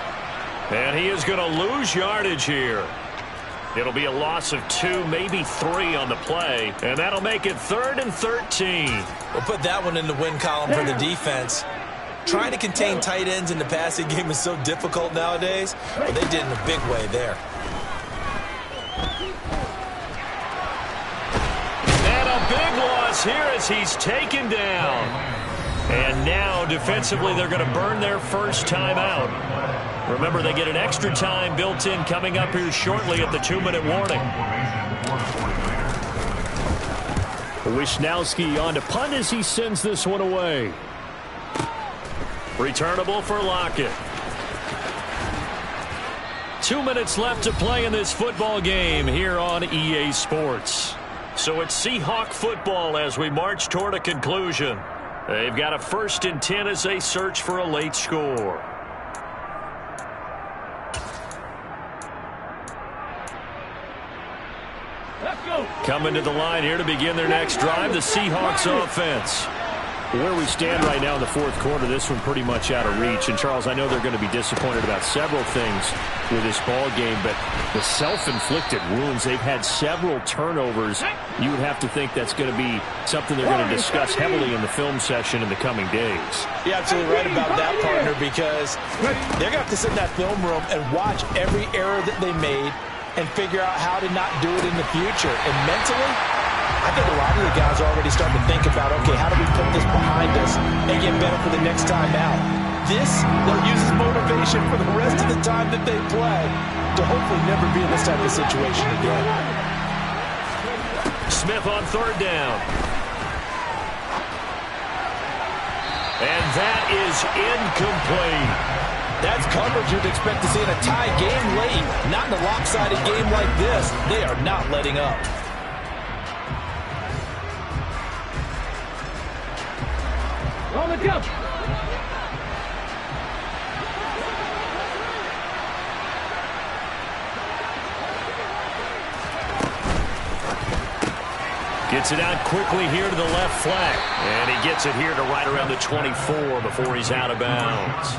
And he is going to lose yardage here. It'll be a loss of 2, maybe 3 on the play, and that'll make it 3rd and 13. We'll put that one in the win column for the defense. Trying to contain tight ends in the passing game is so difficult nowadays, but they did in a big way there. And a big loss here as he's taken down. And now, defensively, they're going to burn their first timeout. Remember, they get an extra time built in coming up here shortly at the 2-minute warning. Wisnowski on to punt as he sends this one away. Returnable for Lockett. 2 minutes left to play in this football game here on EA Sports. So it's Seahawk football as we march toward a conclusion. They've got a 1st and 10 as they search for a late score. Coming to the line here to begin their next drive, the Seahawks offense. Where we stand right now in the 4th quarter, this one pretty much out of reach. And, Charles, I know they're going to be disappointed about several things with this ball game, but the self-inflicted wounds, they've had several turnovers. You would have to think that's going to be something they're going to discuss heavily in the film session in the coming days. You're absolutely right about that, partner, because they're going to have to sit in that film room and watch every error that they made and figure out how to not do it in the future. And mentally, I think a lot of the guys are already starting to think about, okay, how do we put this behind us and get better for the next time out? This, they'll use as motivation for the rest of the time that they play to hopefully never be in this type of situation again. Smith on 3rd down. And that is incomplete. That's coverage you'd expect to see in a tie game late. Not in a lopsided game like this. They are not letting up. On the jump. Gets it out quickly here to the left flank. And he gets it here to right around the 24 before he's out of bounds.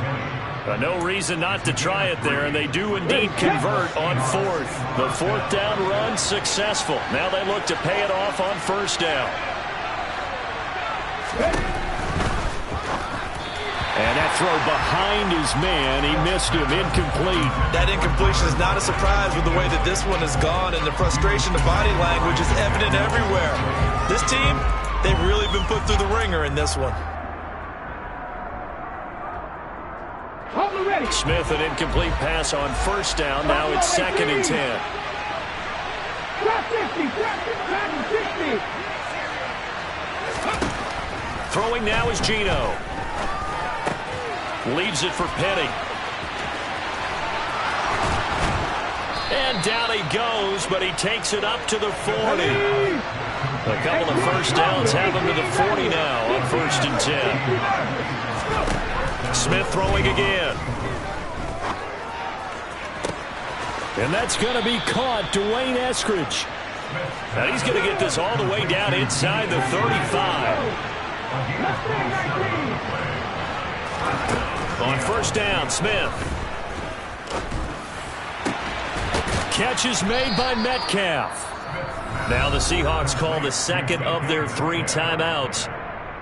No reason not to try it there, and they do indeed convert on 4th. The 4th down run successful. Now they look to pay it off on 1st down. And that throw behind his man, he missed him, incomplete. That incompletion is not a surprise with the way that this one has gone, and the frustration, the body language is evident everywhere. This team, they've really been put through the ringer in this one. Smith, an incomplete pass on 1st down. Now it's 2nd and 10. Throwing now is Geno. Leaves it for Penny. And down he goes, but he takes it up to the 40. A couple of 1st downs have him to the 40 now on 1st and 10. Smith throwing again. And that's going to be caught. Dwayne Eskridge. Now he's going to get this all the way down inside the 35. On 1st down, Smith. Catch is made by Metcalf. Now the Seahawks call the 2nd of their 3 timeouts,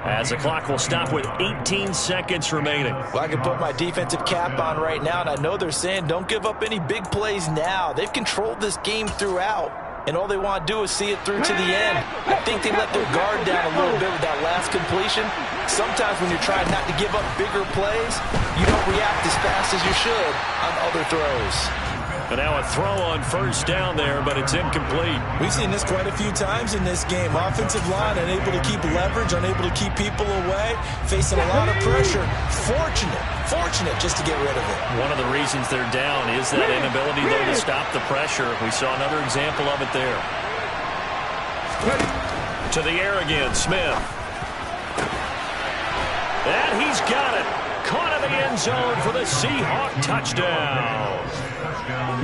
as the clock will stop with 18 seconds remaining. Well, I can put my defensive cap on right now, and I know they're saying don't give up any big plays now. They've controlled this game throughout, and all they want to do is see it through to the end. I think they let their guard down a little bit with that last completion. Sometimes when you're trying not to give up bigger plays, you don't react as fast as you should on other throws. And now a throw on 1st down there, but it's incomplete. We've seen this quite a few times in this game. Offensive line unable to keep leverage, unable to keep people away, facing a lot of pressure. Fortunate just to get rid of it. One of the reasons they're down is that inability, though, to stop the pressure. We saw another example of it there. To the air again, Smith. And he's got it. Caught in the end zone for the Seahawk touchdown.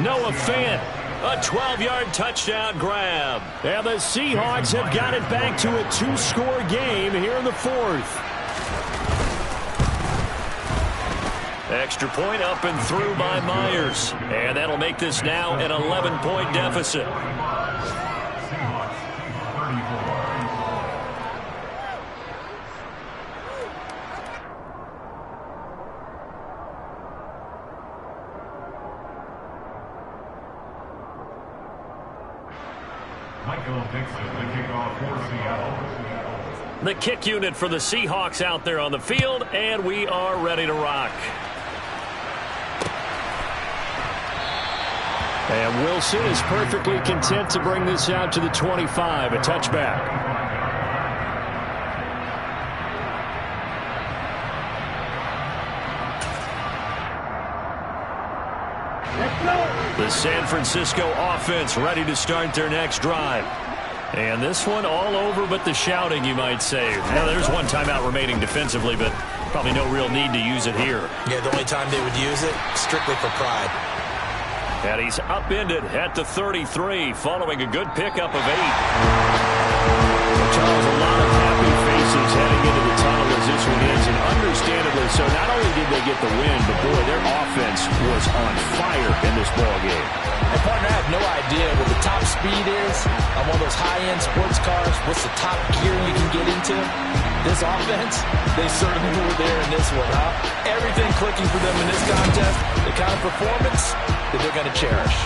Noah Fant, a 12-yard touchdown grab. And the Seahawks have got it back to a 2-score game here in the 4th. Extra point up and through by Myers. And that'll make this now an 11-point deficit. Seahawks 34. Michael Dixon, the kickoff for Seattle. The kick unit for the Seahawks out there on the field, and we are ready to rock. And Wilson is perfectly content to bring this out to the 25, a touchback. The San Francisco offense ready to start their next drive. And this one all over but the shouting, you might say. Now, there's one timeout remaining defensively, but probably no real need to use it here. Yeah, the only time they would use it, strictly for pride. And he's upended at the 33, following a good pickup of 8. Charles, a lot of happy faces heading into the tunnel as this one ends, and understandably so. Not only did they get the win, but boy, their offense was on fire in this ballgame. And partner, I have no idea what the top speed is on one of those high-end sports cars. What's the top gear you can get into? This offense, they certainly were there in this one, huh? Everything clicking for them in this contest, the kind of performance that they're going to cherish.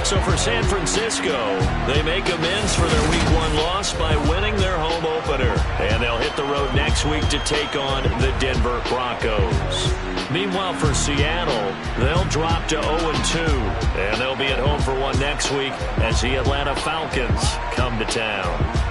So for San Francisco, they make amends for their Week 1 loss by winning their home opener. And they'll hit the road next week to take on the Denver Broncos. Meanwhile, for Seattle, they'll drop to 0-2. And they'll be at home for one next week as the Atlanta Falcons come to town.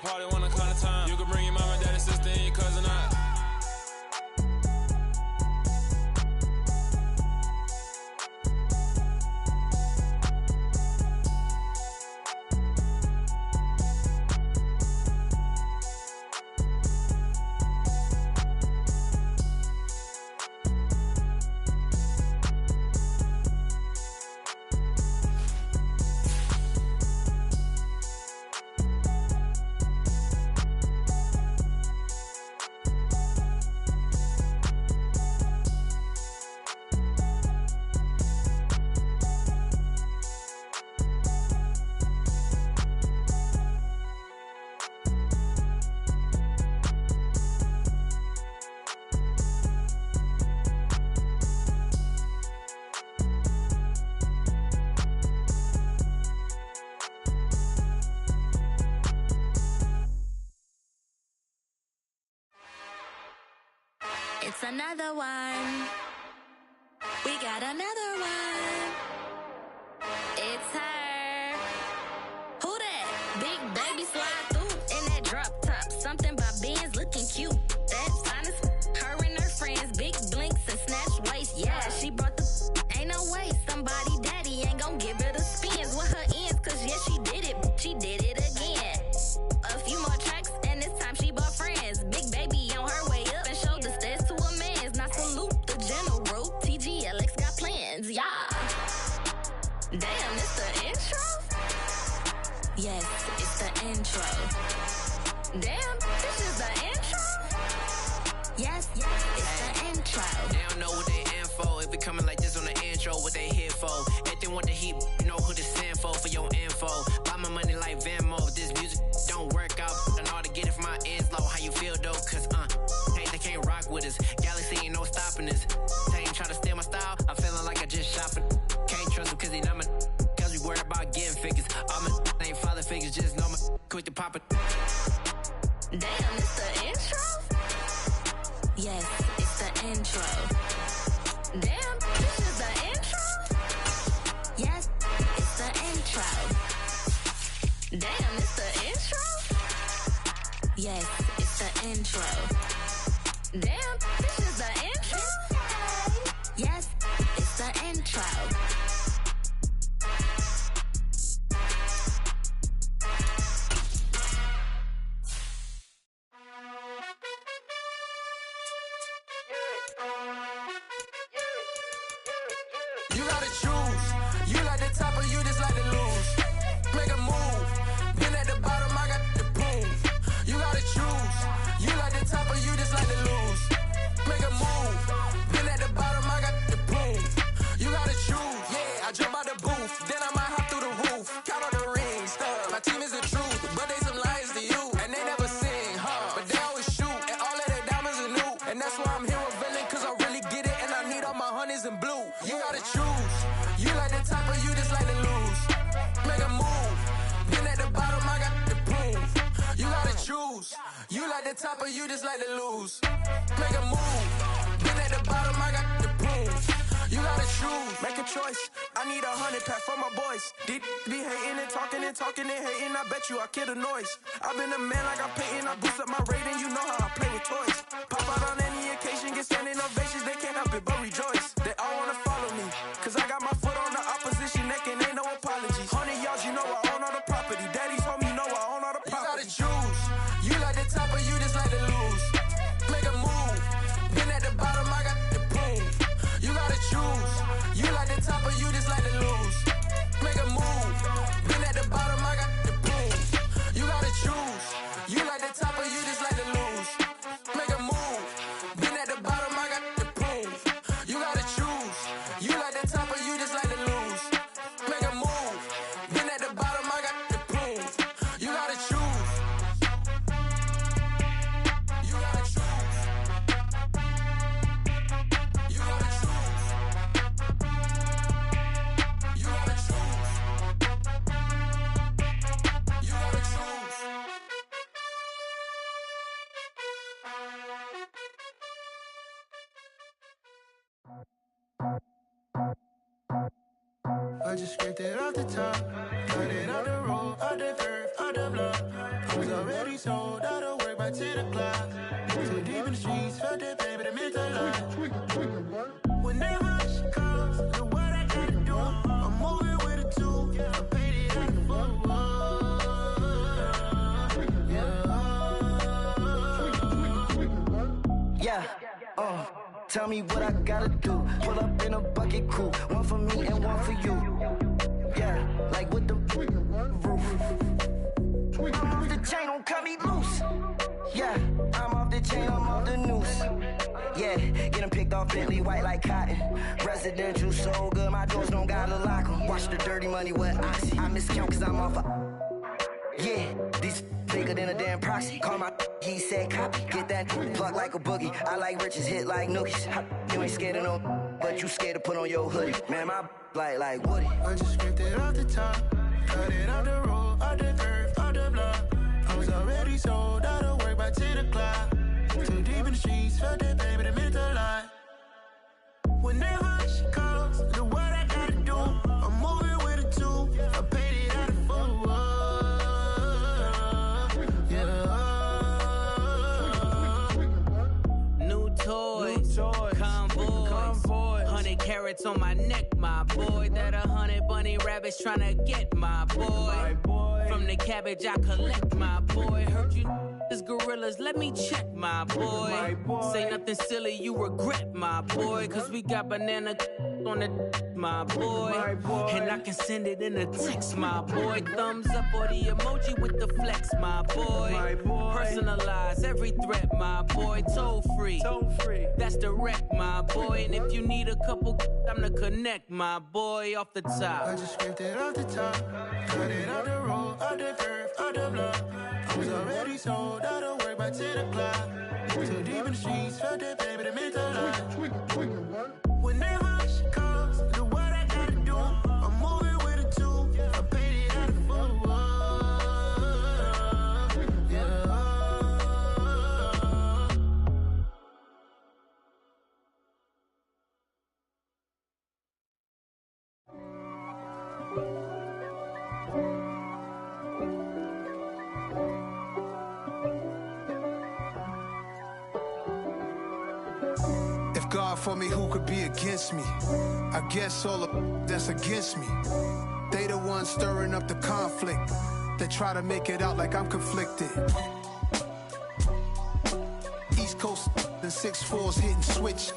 Party one kind of time. You can bring your It's another one. We got another one. It's her. Who that? Big baby slide through in that drop top. Something by Benz looking cute. That's finest. Her and her friends, big blinks and snatch waist. Yeah, she brought the. Ain't no way somebody daddy ain't gon' give her the spins with her ends. Cause yeah, she did it. She did it again. A few more tracks and this time she bought friends. Big baby on her way up and showed the stairs to a man's. Now salute the general. TGLX got plans, yeah. Damn, it's the intro? Yes, it's the intro. Damn, this is the intro? Yes, it's the intro. They don't know what they in for. If it coming like this on the intro, what they here for? If they want the heat, you know who to send for your info. Buy my money like Venmo. If this music don't work out, I know how to get it from my ends low. How you feel though? Cause hey, they can't rock with us. Galaxy ain't no stopping us. They ain't try to steal my style. I'm feeling like I just shopping. Can't trust them cause they not my. Cause we worried about getting figures. All my ain't father figures. Just know my quick to pop it. Damn, it's the intro? Yes, it's the intro. Damn, this is the intro? Yes, it's the intro. Damn, it's the intro? Yes, it's the intro. Damn, this is the intro? Yes, it's the intro. You gotta choose. You like the top or you just like to lose. Make a move. Been at the bottom, I got the proof. You gotta choose. You like the top or you just like to lose. Make a move. Been at the bottom, I got the proof. You gotta choose. Yeah, I jump out the booth. Then I might hop through the roof. Count on the rings. My team is the truth, but they some liars to you. And they never sing, but they always shoot. And all of their diamonds are new. And that's why I'm here with villain, cause I really get it. And I need all my honeys in blue. You gotta choose. You like the top or you just like to lose. Make a move. Been at the bottom, I got the proof. You gotta choose. You like the top or you just like to lose. Make a move. Been at the bottom, I got the proof. You gotta choose. Make a choice. I need 100 pack for my boys. Be hating and talking and hating. I bet you I kill the noise. I've been a man like I'm Peyton. I boost up my rating. You know how I play with toys. Pop out on any occasion, get standing ovations. They can't help it but rejoice. They all wanna follow me, cause I got my foot on the opposition neck and ain't no apologies. 100 yards, you know I own all the property. Daddy's home, you know I own all the property. You gotta choose. You like the top or you just like to lose. Make a move. Been at the bottom, I got the proof. You gotta choose. You like the top or you just like to lose. Make a move. Been at the bottom, I got the proof. You gotta choose. You like the top or you just like to lose. Make a move. Been at the bottom, I got the proof. You gotta choose. You like the top or you just like to lose. Make a move. Been at the bottom, I got the proof. You gotta choose. You gotta choose. You gotta choose. You gotta choose. You gotta choose. I just scraped it off the top, cut it off the road, off the curve, off the block. I was already sold out of work by 10 o'clock. Too deep in the streets, felt that pain, but it meant a lot. Whenever she calls, know what I gotta do. I'm moving with a two, I paid it out the fuck. Yeah, tell me what I gotta do. Pull up in a bucket crew, one for me and one for you. Yeah, like with the roof. I'm off the chain, don't cut me loose. Yeah, I'm off the chain, I'm off the noose. Yeah, getting picked off Bentley, white like cotton. Residential so good, my doors don't gotta lock 'em. Watch the dirty money with Oxy. I miscount cause I'm off a. Yeah, these bigger than a damn proxy. Call my he said copy. Get that plug like a boogie. I like riches, hit like nookies. You ain't scared of no, but you scared to put on your hoodie. Man, my like Woody. I just scraped it off the top, cut it off the road, off the curve, off the block. I was already sold out of work by 10 o'clock. Too deep in the streets, felt that pain, but it meant a Whenever she calls, do what I gotta do. I'm moving with a two. I paid it out of full. Yeah. New toys. Convoys. 100 carats on my neck, my boy. That 100 bunny rabbits tryna get my boy. From the cabbage I collect, my boy. Heard you is gorillas, let me check, my boy. Say nothing silly, you regret, my boy. Cause we got banana on the my boy. And I can send it in a text, my boy. Thumbs up or the emoji with the flex, my boy. Personalize every threat, my boy. Toll free. That's direct, my boy. And if you need a couple, I'm the connect, my boy. Off the top. I just scraped it off the top. Cut it out the road, out the curve, out the block. I was already sold out of work by 10 o'clock. Too deep in the streets, felt that baby, the mental lie. Whenever she calls, do what I gotta do. I'm moving with a two. I paid it out of full. Yeah. If God for me, who could be against me? I guess all of that's against me. They the ones stirring up the conflict. They try to make it out like I'm conflicted. East Coast and 6'4's hitting switch.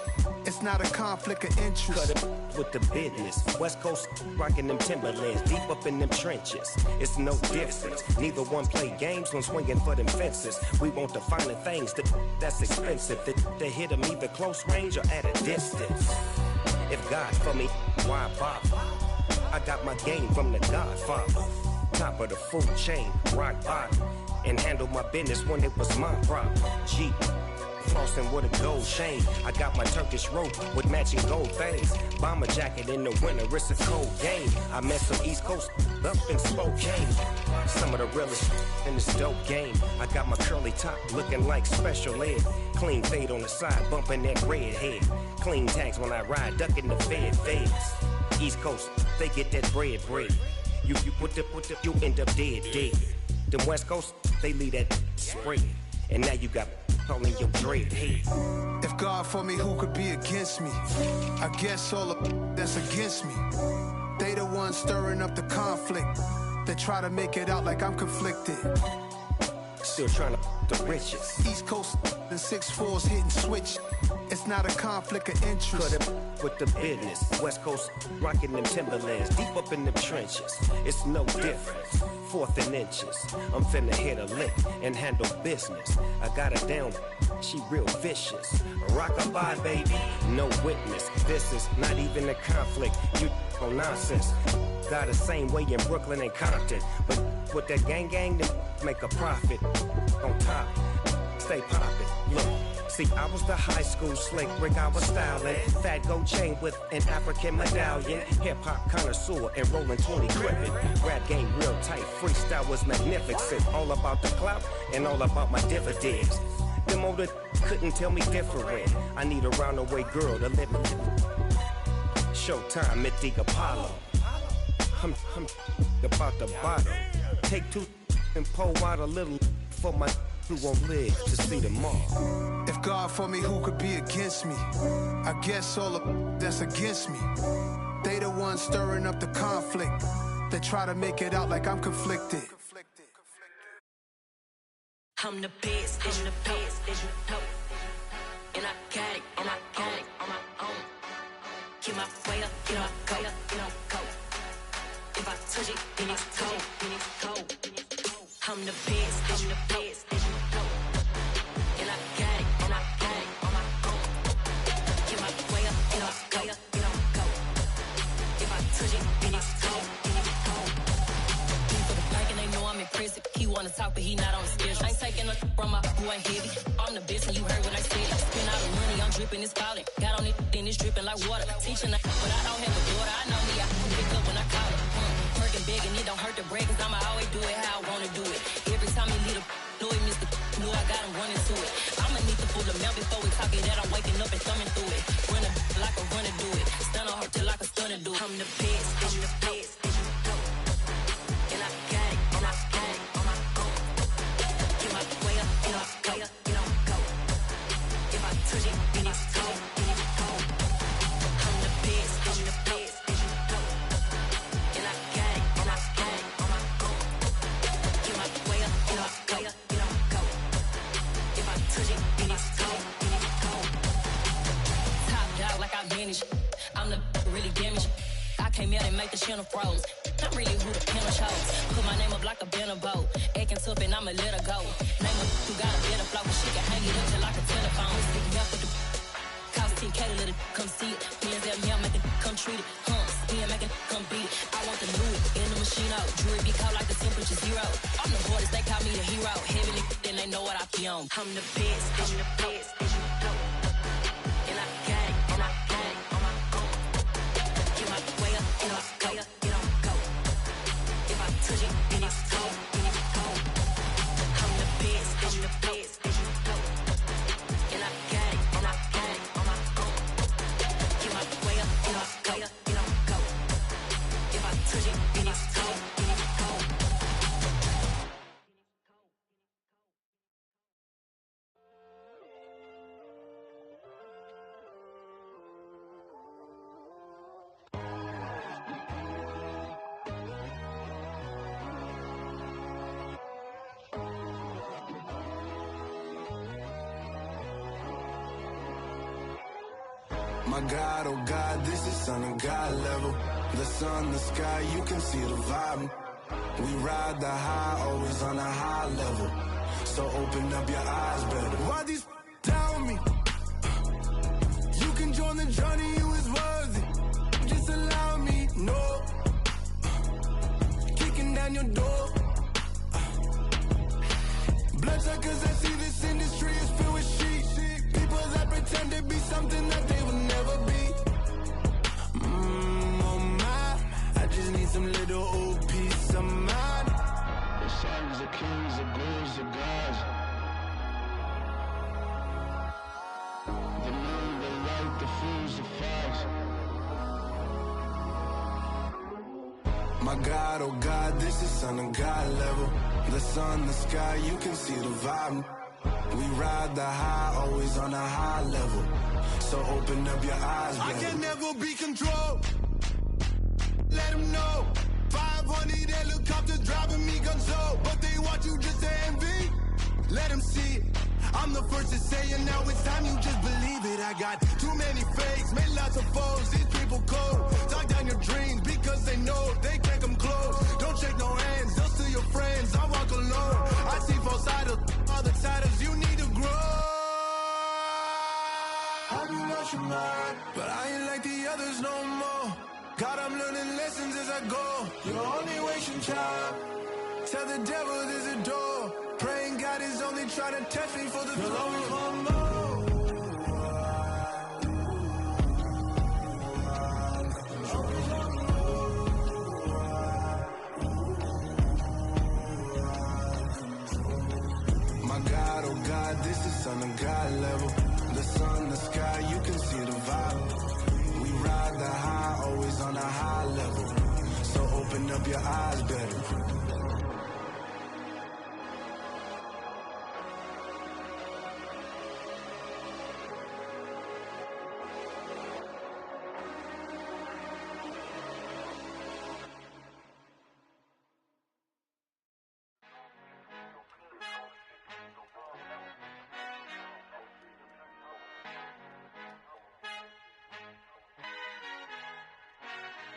It's not a conflict of interest. Cut it with the business. West Coast rocking them Timberlands, deep up in them trenches. It's no difference. Neither one play games when swinging for them fences. We want the finer things that's expensive. That hit them either close range or at a distance. If God for me, why bother? I got my game from the Godfather. Top of the food chain, rock bottom. And handle my business when it was my problem. G. Flossing with a gold chain. I got my Turkish rope with matching gold things. Bomber jacket in the winter, it's a cold game. I met some East Coast up in Spokane. Some of the realest in this dope game. I got my curly top looking like special ed. Clean fade on the side, bumping that red head. Clean tags when I ride, ducking the feds. East Coast, they get that bread. You you end up dead. Them West Coast, they leave that spread. And now you got all in your dread head. If God for me, who could be against me? I guess all of that's against me. They the ones stirring up the conflict. They try to make it out like I'm conflicted. Still trying to the riches. East Coast and 6'4's hitting switch. It's not a conflict of interest. Cut it with the business. West Coast rocking them Timberlands, deep up in them trenches. It's no difference. 4th and inches. I'm finna hit a lick and handle business. I got her down, she real vicious. Rock-a-bye, baby, no witness. This is not even a conflict. You on nonsense. Got the same way in Brooklyn and Compton. But with that gang, then make a profit. On top, stay poppin'. Look. See, I was the high school slick Rick, I was styling. Fat gold chain with an African medallion. Hip-hop connoisseur and rolling 20 gripping. Rap game real tight, freestyle was magnificent. All about the clout and all about my dividends. Them older couldn't tell me different. I need a roundaway girl to live in. Showtime at the Apollo. I'm about the bottom. Take 2 and pull out a little for my who won't live to see tomorrow. If God for me, who could be against me? I guess all of that's against me. They the ones stirring up the conflict. They try to make it out like I'm conflicted. I'm the best, as you know. And I got it on my own. Get my way up, get on go. If I touch it, then it's cold. I'm the best, as you know. And I got it on my own. Get my way up, get on go. If I touch it, then it's cold. For the bike and they know I'm impressive. He wanna talk, but he not on the schedule. I ain't taking a from my boy heavy. I'm the best, and you heard what I said. Spend all the money, I'm dripping, it's falling. Got on it, then it's dripping like water. Teaching, but I don't have a daughter. I know me, I can pick up when I call it. Working big and it don't hurt the break, cause I'ma always do it how I wanna do it. Every time he lead a know he missed the knew I got him running to it. I'ma need to pull the mount before we talk it that I'm waking up and thumbing through it. Run a like a runner do it. channel froze. I'm really who the panel chose. Put my name up like a banner boat. Acting tough and I'ma let her go. Name her who got a better flow. She can hang it up just like a telephone. Stick me up with the cost 10K to let it come see it. Hands at me, I make it come treat it. Spin, make it come beat it. I want the new in the machine out. Jewelry be cold like the temperature 0. I'm the hardest, they call me the hero. Heavy then they know what I be on. I'm the best, I'm the best, and you know. And I got it, and I got it on my own. Get my way up, get my way up, get on go. If I touch it, then it's cold, then it's cold. I'm the best, and you know. And I got it, and I got it on my own. Get my way up, get my way up, get on go. If I touch it, then it's cold, then it's cold. My God, oh God, this is Son of God level. The sun, the sky, you can see the vibe. We ride the high, always on a high level. So open up your eyes better. Why these tell me? You can join the journey, you is worthy. Just allow me, no. Kicking down your door. Bloodsuckers, I see this industry is filled with sheep. People that pretend to be something that they will never be. Oh my, I just need some little old peace of mind. The sons of kings, the ghouls, the gods. The moon, the light, the fools, the facts. My God, oh God, this is Son of God level. The sun, the sky, you can see the vibe. We ride the high, always on a high level. So open up your eyes, baby. I can never be controlled. Let them know. 500 helicopters driving me gonzo. But they want you just to envy. Let them see it. I'm the first to say it, now it's time you just believe it. I got too many fakes, made lots of foes. These people cold. Talk down your dreams because they know they can't come close. Don't shake no hands, they'll steal your friends. I walk alone. I see false idols, other titles. You need to grow. Have you lost your mind? But I ain't like the others no more. God, I'm learning lessons as I go. You're only wasting time. Tell the devil there's a door. Praying God is only trying to test me for the glory. My God, oh God, this is Son of God level. The sun, the sky, you can see the vibe. We ride the high, always on a high level. So open up your eyes better.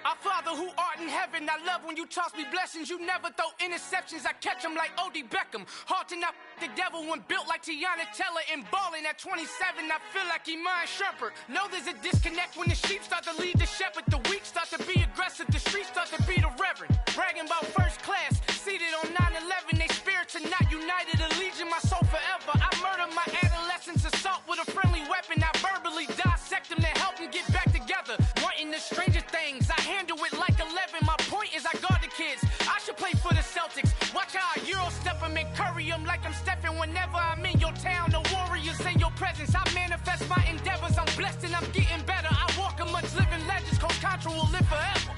Our Father who art in heaven, I love when you toss me blessings. You never throw interceptions, I catch them like O.D. Beckham. Hard to not the devil when built like Tiana Teller and balling at 27. I feel like Iman Shumpert. Know there's a disconnect when the sheep start to lead the shepherd. The weak start to be aggressive, the streets start to be the reverend. Bragging about first class, seated on 9/11. They spirits are not united, allegiance my soul forever. I murder my adolescence, assault with a friendly weapon. I verbally dissect them to help them get back together. Wanting the stranger things, I handle it like 11. My point is I guard the kids. I should play for the Celtics. Watch how I Euro step them and curry them like I'm stepping. Whenever I'm in your town, the Warriors in your presence. I manifest my endeavors. I'm blessed and I'm getting better. I walk amongst living legends. Coach Contra will live forever.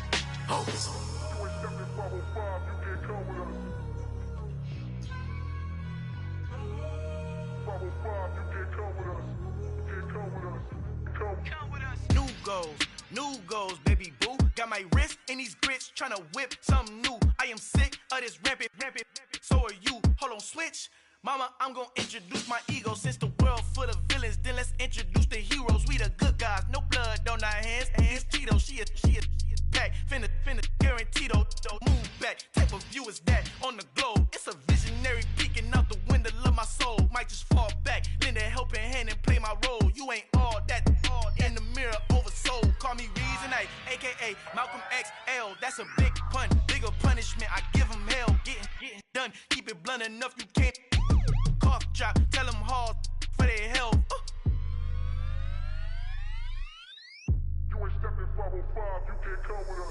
Oh. New goals, baby boo. Got my wrist in these grits, tryna whip something new. I am sick of this rampant. So are you. Hold on, switch. Mama, I'm gonna introduce my ego. Since the world full of villains, then let's introduce the heroes. We the good guys, no blood on our hands. Tito, she a back. Finna guarantee though, move back. Type of view is that on the globe. It's a visionary peeking out the window of my soul. Might just fall back, lend a helping hand and play my role. You ain't all that in the mirror oversold. Call me Reason A, aka Malcolm XL. That's a big pun, bigger punishment. I give him hell, getting done. Keep it blunt enough, you can't cough drop. Tell them hard for their health.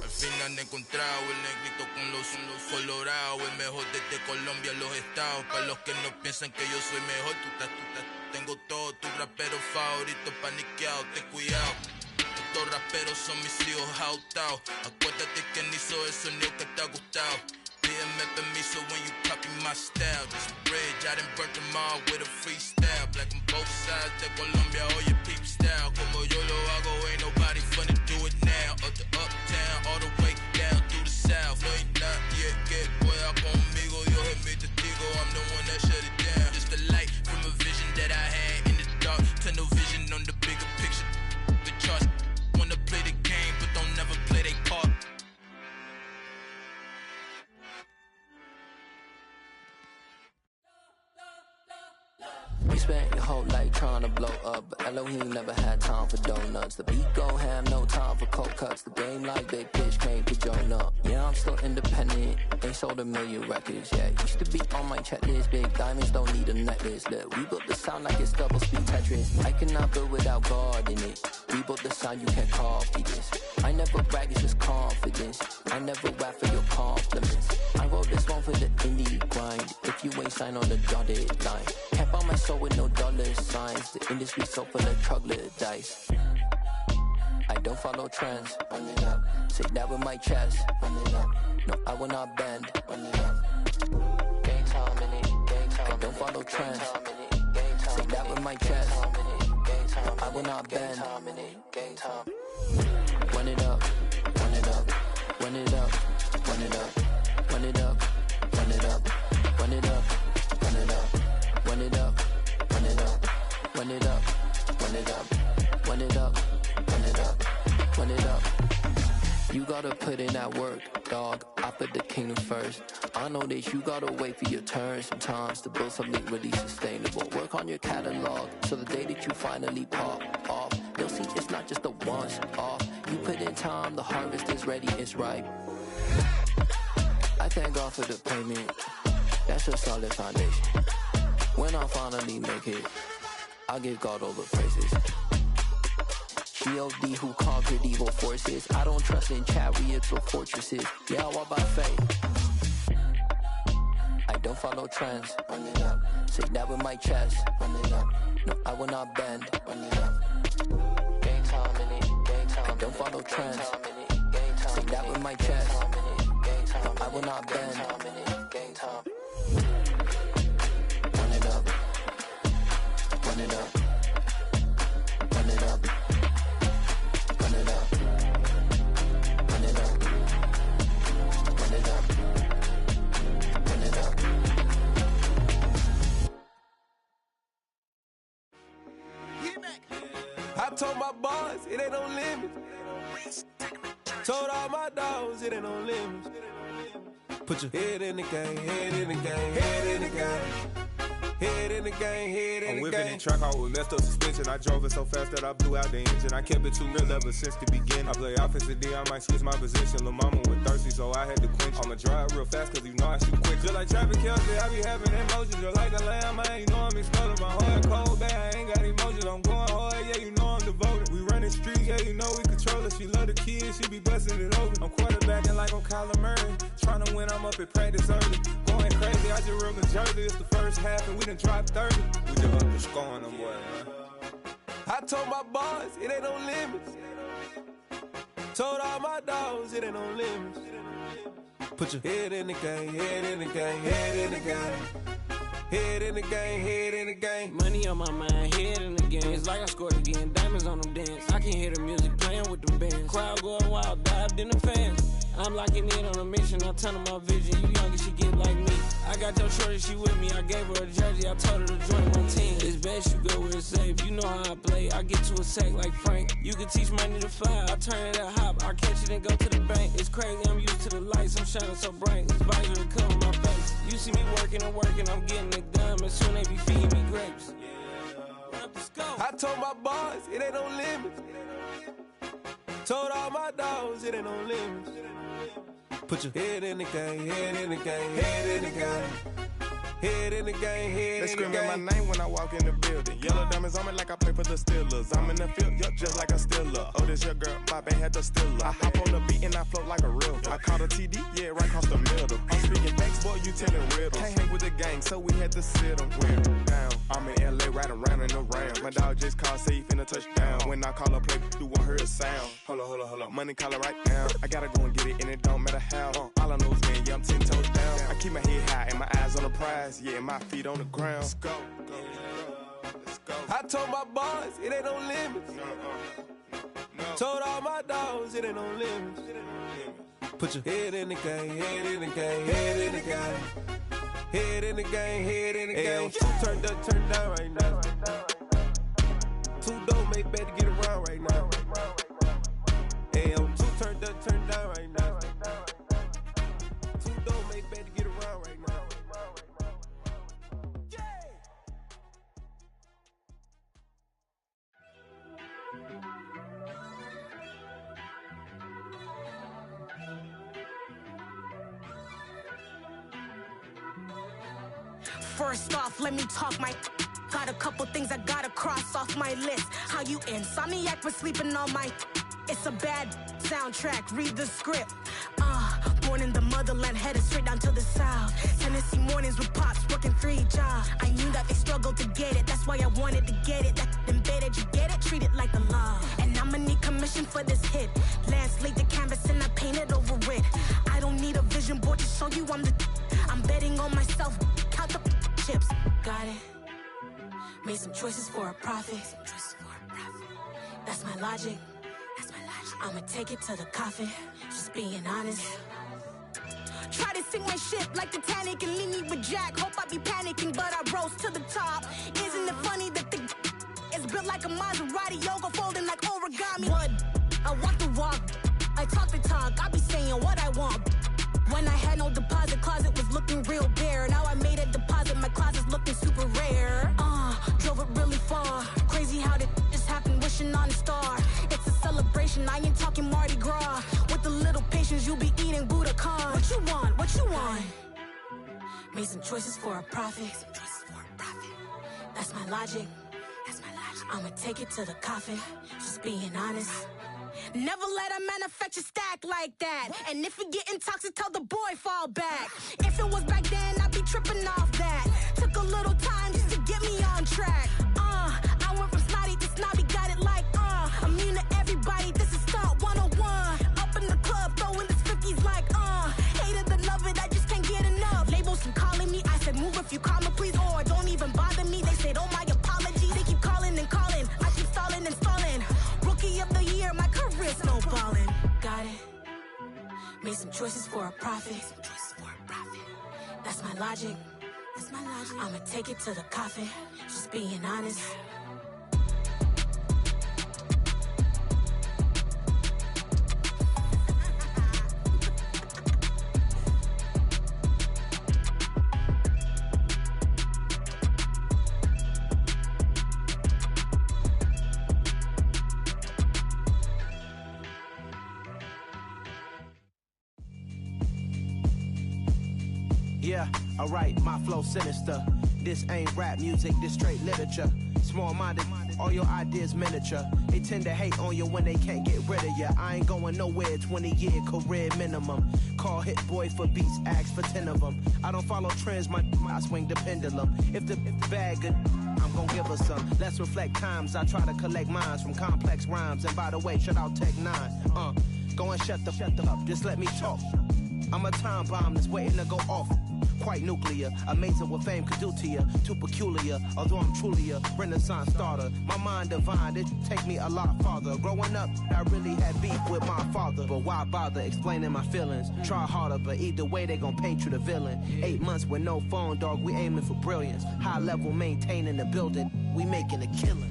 Al fin han encontrado el negrito con los colorados, el mejor desde Colombia, los estados. Para los que no piensan que yo soy mejor, tengo todos tus raperos favoritos paniqueados, ten cuidado. Estos raperos son mis hijos jautados. Acuérdate que ni hizo el sonido que te ha gustado. Pídeme permiso when you copy my style. This bridge, I done burnt them all with a freestyle. Black on both sides de Colombia, oye peep style. Como yo lo hago, ain't nobody finna do it now. Up to uptown, all the way down through the south. No hay nadie que pueda conmigo, Dios es mi testigo. I'm the one that shut it down. Just the light from a vision that I had in the dark. Tunnel vision on the bigger picture. The charts wanna play the game, but don't never play their part. We spent your whole life trying to blow up, but Elohim never had time for donuts. The beat gon' have no time for cold cuts. The game like Big Pitch came to join up. Yeah, I'm still independent, ain't sold a million records yet. Used to be on my checklist, big diamonds don't need a necklace. Look, we built the sound like it's double speed Tetris. I cannot build without God in it. We built the sound, you can't copy this. I never brag, it's just confidence. I never rap for your compliments. I wrote this one for the indie grind. If you ain't signed on the dotted line, can't buy my soul with no dollar signs. The industry so full of troglodytes. I don't follow trends. Run it up. Say that with my chest. Run it up. No, I will not bend. Run it up. Gang time in it. Gang time. I don't follow trends. Say that with my chest. No, I will not bend. Gang time. Run it up. Run it up. Run it up. Run it up. Run it up. Run it up. Run it up. Run it up. Run it up. Run it up. Run it up. Run it up. Run it up. Run it up. Run it up. You gotta put in that work, dog. I put the kingdom first. I know that you gotta wait for your turn sometimes to build something really sustainable. Work on your catalog so the day that you finally pop off, you'll see it's not just a once off. You put in time, the harvest is ready, it's ripe. I thank God for the payment. That's a solid foundation. When I finally make it, I give God all the praises. G.O.D. who conquered evil forces. I don't trust in chariots or fortresses. Yeah, I walk by faith. I don't follow trends. Run it up. Say that with my chest. Run it up. No, I will not bend. Run it up. Gang time in it. Gang time. I don't follow trends. Say that with my chest. No, I will not bend. Gang time. Run it up. Run it up. Run it up. Run it up. Run it up. Run it up. Run it up. I told my boys it ain't no limits. Told all my dogs it ain't no limits. Put your head in the game, head in the game, head in the game. Head in the game, head in the game. I'm whipping the track out with messed up suspension. I drove it so fast that I blew out the engine. I kept it too real ever since the beginning. I play offensive D, I might switch my position. Lil' mama was thirsty, so I had to quench. I'ma drive real fast, cause you know I shoot quick. Just like traffic Kelsey, I be having emotions. Just like a lamb, I ain't know I'm exploding. My heart cold, bad, I ain't got emotions. I'm going hard, yeah, you know I'm devoted. We running streets, yeah, you know we control it. She love the kids, she be busting it over. I'm quarterbacking like I'm Kyler Murray. Trying to win, I'm up at practice early. Going crazy, I just real the jersey. It's the first half and we done dropped 30. We just up to scoring them, boy, man. I told my boys it ain't no limits. Told all my dogs it ain't no limits. Put your head in the game, head in the game, head in the game. Head in the game, head in the game. Money on my mind, head in the game. It's like I scored again, diamonds on them dance. I can hear the music playing with them bands. Crowd going wild, dived in the fans. I'm locking in on a mission, I turn on my vision. You young, you should get like me. I got got your shorty, she with me. I gave her a jersey, I told her to join my team. It's best you go where it's safe. You know how I play. I get to a sack like Frank. You can teach money to fly. I turn it up hop. I catch it and go to the bank. It's crazy, I'm used to the lights. I'm shining so bright. This visor to cover my face. You see me working and working. I'm getting it done. And soon they be feeding me grapes. I told my boys, it ain't no limits. Told all my dogs, it ain't no limits. Put your head in the game, head in the game, head in the game. Head in the game, head in the game. They screaming my name when I walk in the building. Yellow diamonds on me like I play for the Steelers. I'm in the field, yup, just like a Steeler. Oh, this your girl, my band had the Steeler. I hop on the beat and I float like a river. I caught a TD, yeah, right across the middle. I'm speaking facts, boy, you telling riddles. Can't hang with the gang, so we had to sit them down. I'm in LA, riding around in the Rams. My dog just called, say he finna touchdown. When I call a play, you won't hear a sound. Hold up, money call it right now. I gotta go and get it, and it don't matter how. All I know is, man, yeah, I'm 10 toes down. I keep my head high and my eyes on the prize. Yeah, and my feet on the ground. Let's go. I told my boys, it ain't no limits. Told all my dogs, it ain't no limits. Put your head in the game, head in the game, head in the game. Head in the game, head in the game. Two turned up, turned down right now. Two dope make better get around right now. Hey, two turned up, turned down right now. Two dope make better get around right now. First off, let me talk my. Got a couple things I gotta cross off my list. How you insomniac for sleeping on my. It's a bad soundtrack, read the script. Born in the motherland, headed straight down to the south. Tennessee mornings with pops, working 3 jobs. I knew that they struggled to get it, that's why I wanted to get it. That embedded, you get it, treat it like the law. And I'ma need commission for this hit. Lance laid the canvas and I painted over it. I don't need a vision board to show you I'm the. I'm betting on myself, count the chips. Got it. Made some choices for a profit. That's my logic. I'ma take it to the coffin. Just being honest. Try to sink my ship like Titanic and leave me with Jack. Hope I be panicking, but I rose to the top. Isn't it funny that the is built like a Maserati, yoga folding like origami? What? I walk the walk. I talk the talk. I be saying what I want. When I had no deposit, closet was looking real bare. Now I made a deposit, my closet's looking super rare. Drove it really far. Crazy how did just happen, wishing on a star. It's a celebration, I ain't talking Mardi Gras. With a little patience, you'll be eating Budokan. What you want? What you want? Made some choices for a profit. That's my logic. I'ma take it to the coffin. Just being honest. Never let a manufacture stack like that. And if it getting toxic, tell the boy fall back. If it was back then, I'd be tripping off that. Took a little time just to get me on track. I went from snotty to snobby, got it like immune to everybody, this is stunt 101. Up in the club, throwing this 50s like hate it and love it, I just can't get enough. Labels keep calling me, I said move if you call me please, or don't even bother me. They said oh my apology, they keep calling and calling. I keep stalling and stalling. Rookie of the year, my career snowballing. Got it. Made some choices for a profit. That's my logic. I'ma take it to the coffin. Just being honest. Yeah, alright, my flow sinister. This ain't rap music, this straight literature. Small-minded, all your ideas miniature. They tend to hate on you when they can't get rid of you. I ain't going nowhere, 20-year career minimum. Call Hit Boy for beats, ask for 10 of them. I don't follow trends, I swing the pendulum. If the bag good, I'm gon' give her some. Let's reflect times, I try to collect minds from complex rhymes. And by the way, shout out Tech 9. Go and shut the up, just let me talk. I'm a time bomb that's waiting to go off. quite nuclear. Amazing what fame could do to you. Too peculiar, although I'm truly a renaissance starter. My mind divine, it take me a lot farther. Growing up, I really had beef with my father. But why bother explaining my feelings? Try harder, but either way they gon' paint you the villain. 8 months with no phone, dog, we aiming for brilliance. High level maintaining the building, we making a killing.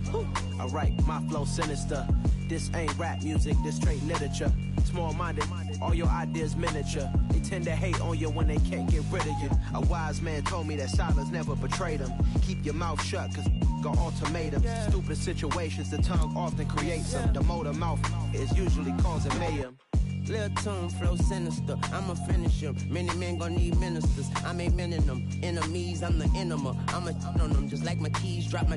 Alright, my flow sinister. This ain't rap music, this straight literature. Small-minded, all your ideas miniature. They tend to hate on you when they can't get rid of you. A wise man told me that silence never betrayed them. Keep your mouth shut, cause got ultimatums. Stupid situations, the tongue often creates them. The motor mouth is usually causing mayhem. Lil' tune, flow sinister, I'ma finish him. Many men gon' need ministers, I'm aiming them. Enemies, I'm the enema, I'ma on them. Just like my keys, drop my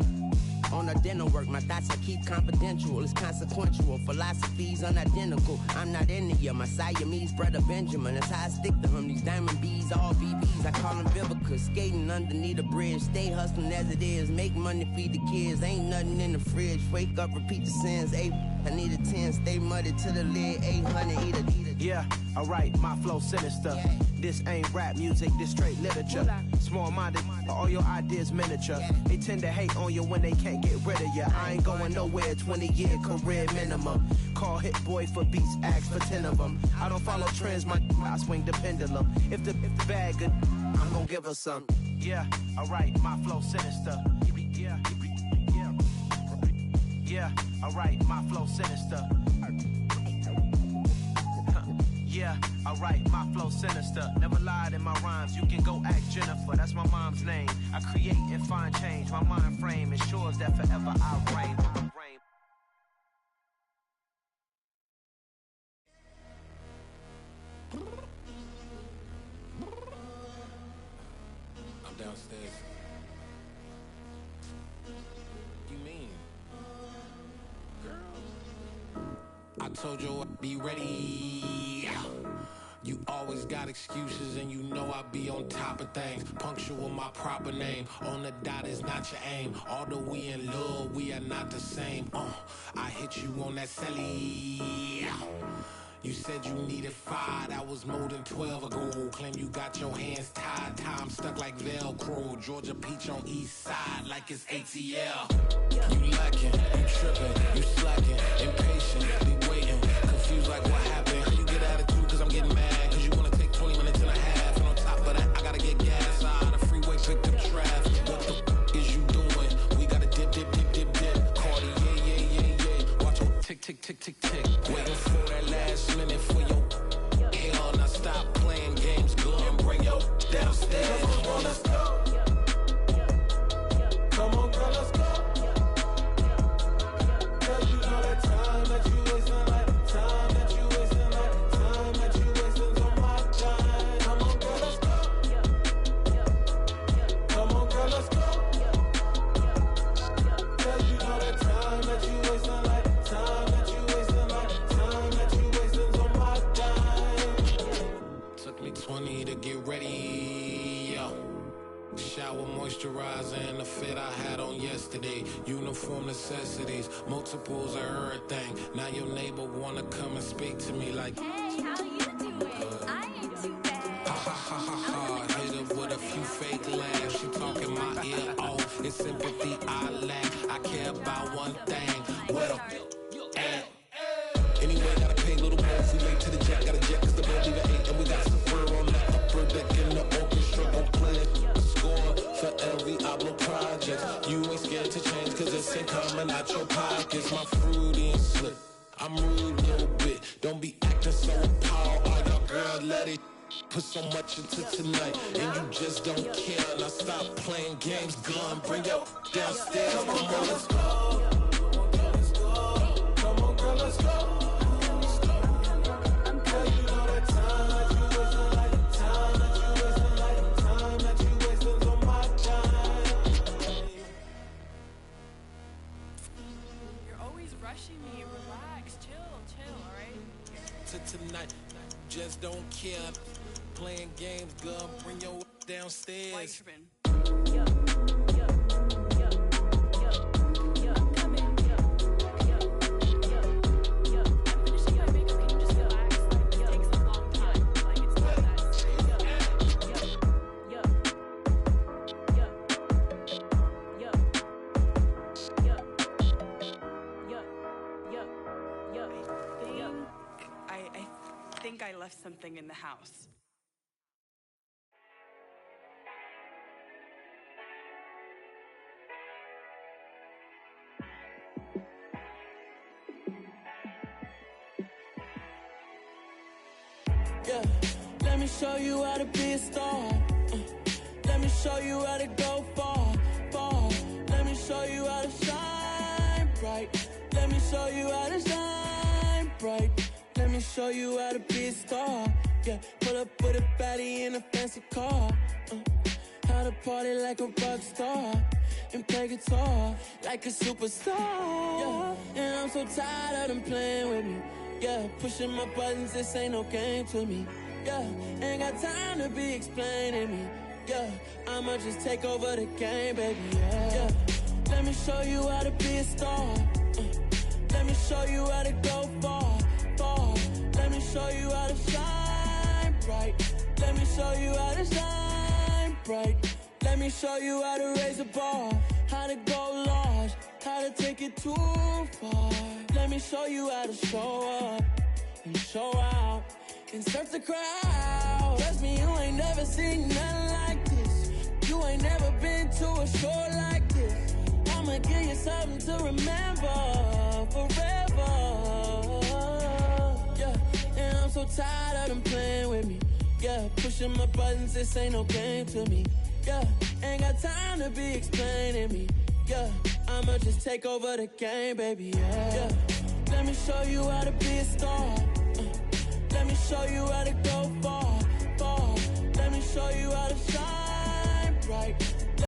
on the dinner work. My thoughts I keep confidential, it's consequential. Philosophies unidentical, I'm not India. My Siamese brother Benjamin, that's how I stick to him. These diamond bees, all BBs, I call them Vivica. Skating underneath a bridge, stay hustling as it is. Make money, feed the kids, ain't nothing in the fridge. Wake up, repeat the sins, I need a 10, stay muddy to the lid, 800, eat it. Yeah, alright, my flow sinister. This ain't rap music, this straight literature. Small-minded, all your ideas miniature. They tend to hate on you when they can't get rid of you. I ain't going nowhere, 20-year career minimum. Call Hit Boy for beats, ask for 10 of them. I don't follow trends, I swing the pendulum. If the bag good, I'm gonna give her some. Yeah, alright, my flow sinister. Yeah, alright, my flow sinister. Yeah, alright, my flow sinister. Never lied in my rhymes, you can go ask Jennifer, that's my mom's name. I create and find change, my mind frame ensures that forever I reign. I'm downstairs. You mean? Girl, I told you I'd be ready. You always got excuses and you know I be on top of things. Punctual my proper name. On the dot is not your aim. Although we in love, we are not the same. I hit you on that celly. You said you needed 5, that was more than 12 ago. Claim you got your hands tied, time stuck like Velcro. Georgia Peach on east side like it's ATL. You lacking, you tripping, you slacking, impatient, be waiting, confused like what happened. How you get attitude cause I'm getting mad, cause you wanna take 20 minutes and a half. And on top of that, I gotta get gas out of the freeway, pick up traffic. What the is you doing? We gotta dip, dip, dip, dip, dip. Cardi, yeah. Watch your tick, tick, tick, tick, tick. Waiting for that last minute for your hell. Now stop playing games, go and bring your downstairs. Come on, let's go. Come on, girl, let's go. Cause you know that time that you wasting, like time that you wasting, like time that you wasting on my time. Come on, girl, let's go. Come on, girl, let's go. Cause you know that time that you wasting, like time that you wasting, like time that you wasting on my time. Took me 20 to get ready, yo. Shower, moisturizer, and the fit I had on yesterday. Uniform necessities, multiples of everything. Now your neighbor wanna come and speak to me like, hey, how you doing? I ain't too bad. Ha ha ha ha ha. Hit her with a few fake laughs. She talking my ear off. It's sympathy I lack. I care about one thing. What up? Anyway, gotta pay a little more if we late to the jet. Got a jet cause the boat leave at 8. And we got Super on the upper deck in the orchestra. Gon' play a score for every album project. You ain't scared to change cause it's ain't coming out your pockets. My fruity and slick, I'm rude a little bit. Don't be acting so appalled. All y'all girls let it put so much into tonight. And you just don't care. Now stop playing games, gun, bring your downstairs. Come on, let's go. Come on, girl, let's go. Tonight, just don't care. Playing games, girl, bring your downstairs. think I left something in the house. Yeah, let me show you how to be a star. Let me show you how to go far, far. Let me show you how to shine bright. Let me show you how to shine bright. Let me show you how to be a star. Yeah, pull up with a baddie in a fancy car. How to party like a rock star and play guitar like a superstar. Yeah, and I'm so tired of them playing with me. Yeah, pushing my buttons, this ain't no game to me. Yeah, ain't got time to be explaining me. Yeah, I'ma just take over the game, baby. Yeah, let me show you how to be a star. Let me show you how to go far, far. Let me show you how to shine bright. Let me show you how to shine bright. Let me show you how to raise a bar, how to go large, how to take it too far. Let me show you how to show up and show out and surf the crowd. Trust me, you ain't never seen nothing like this. You ain't never been to a show like this. I'ma give you something to remember forever. Yeah, and I'm so tired of them playing with me. Yeah, pushing my buttons, this ain't no game to me. Yeah, ain't got time to be explaining me. Yeah, I'ma just take over the game, baby. Yeah, let me show you how to be a star. Let me show you how to go far.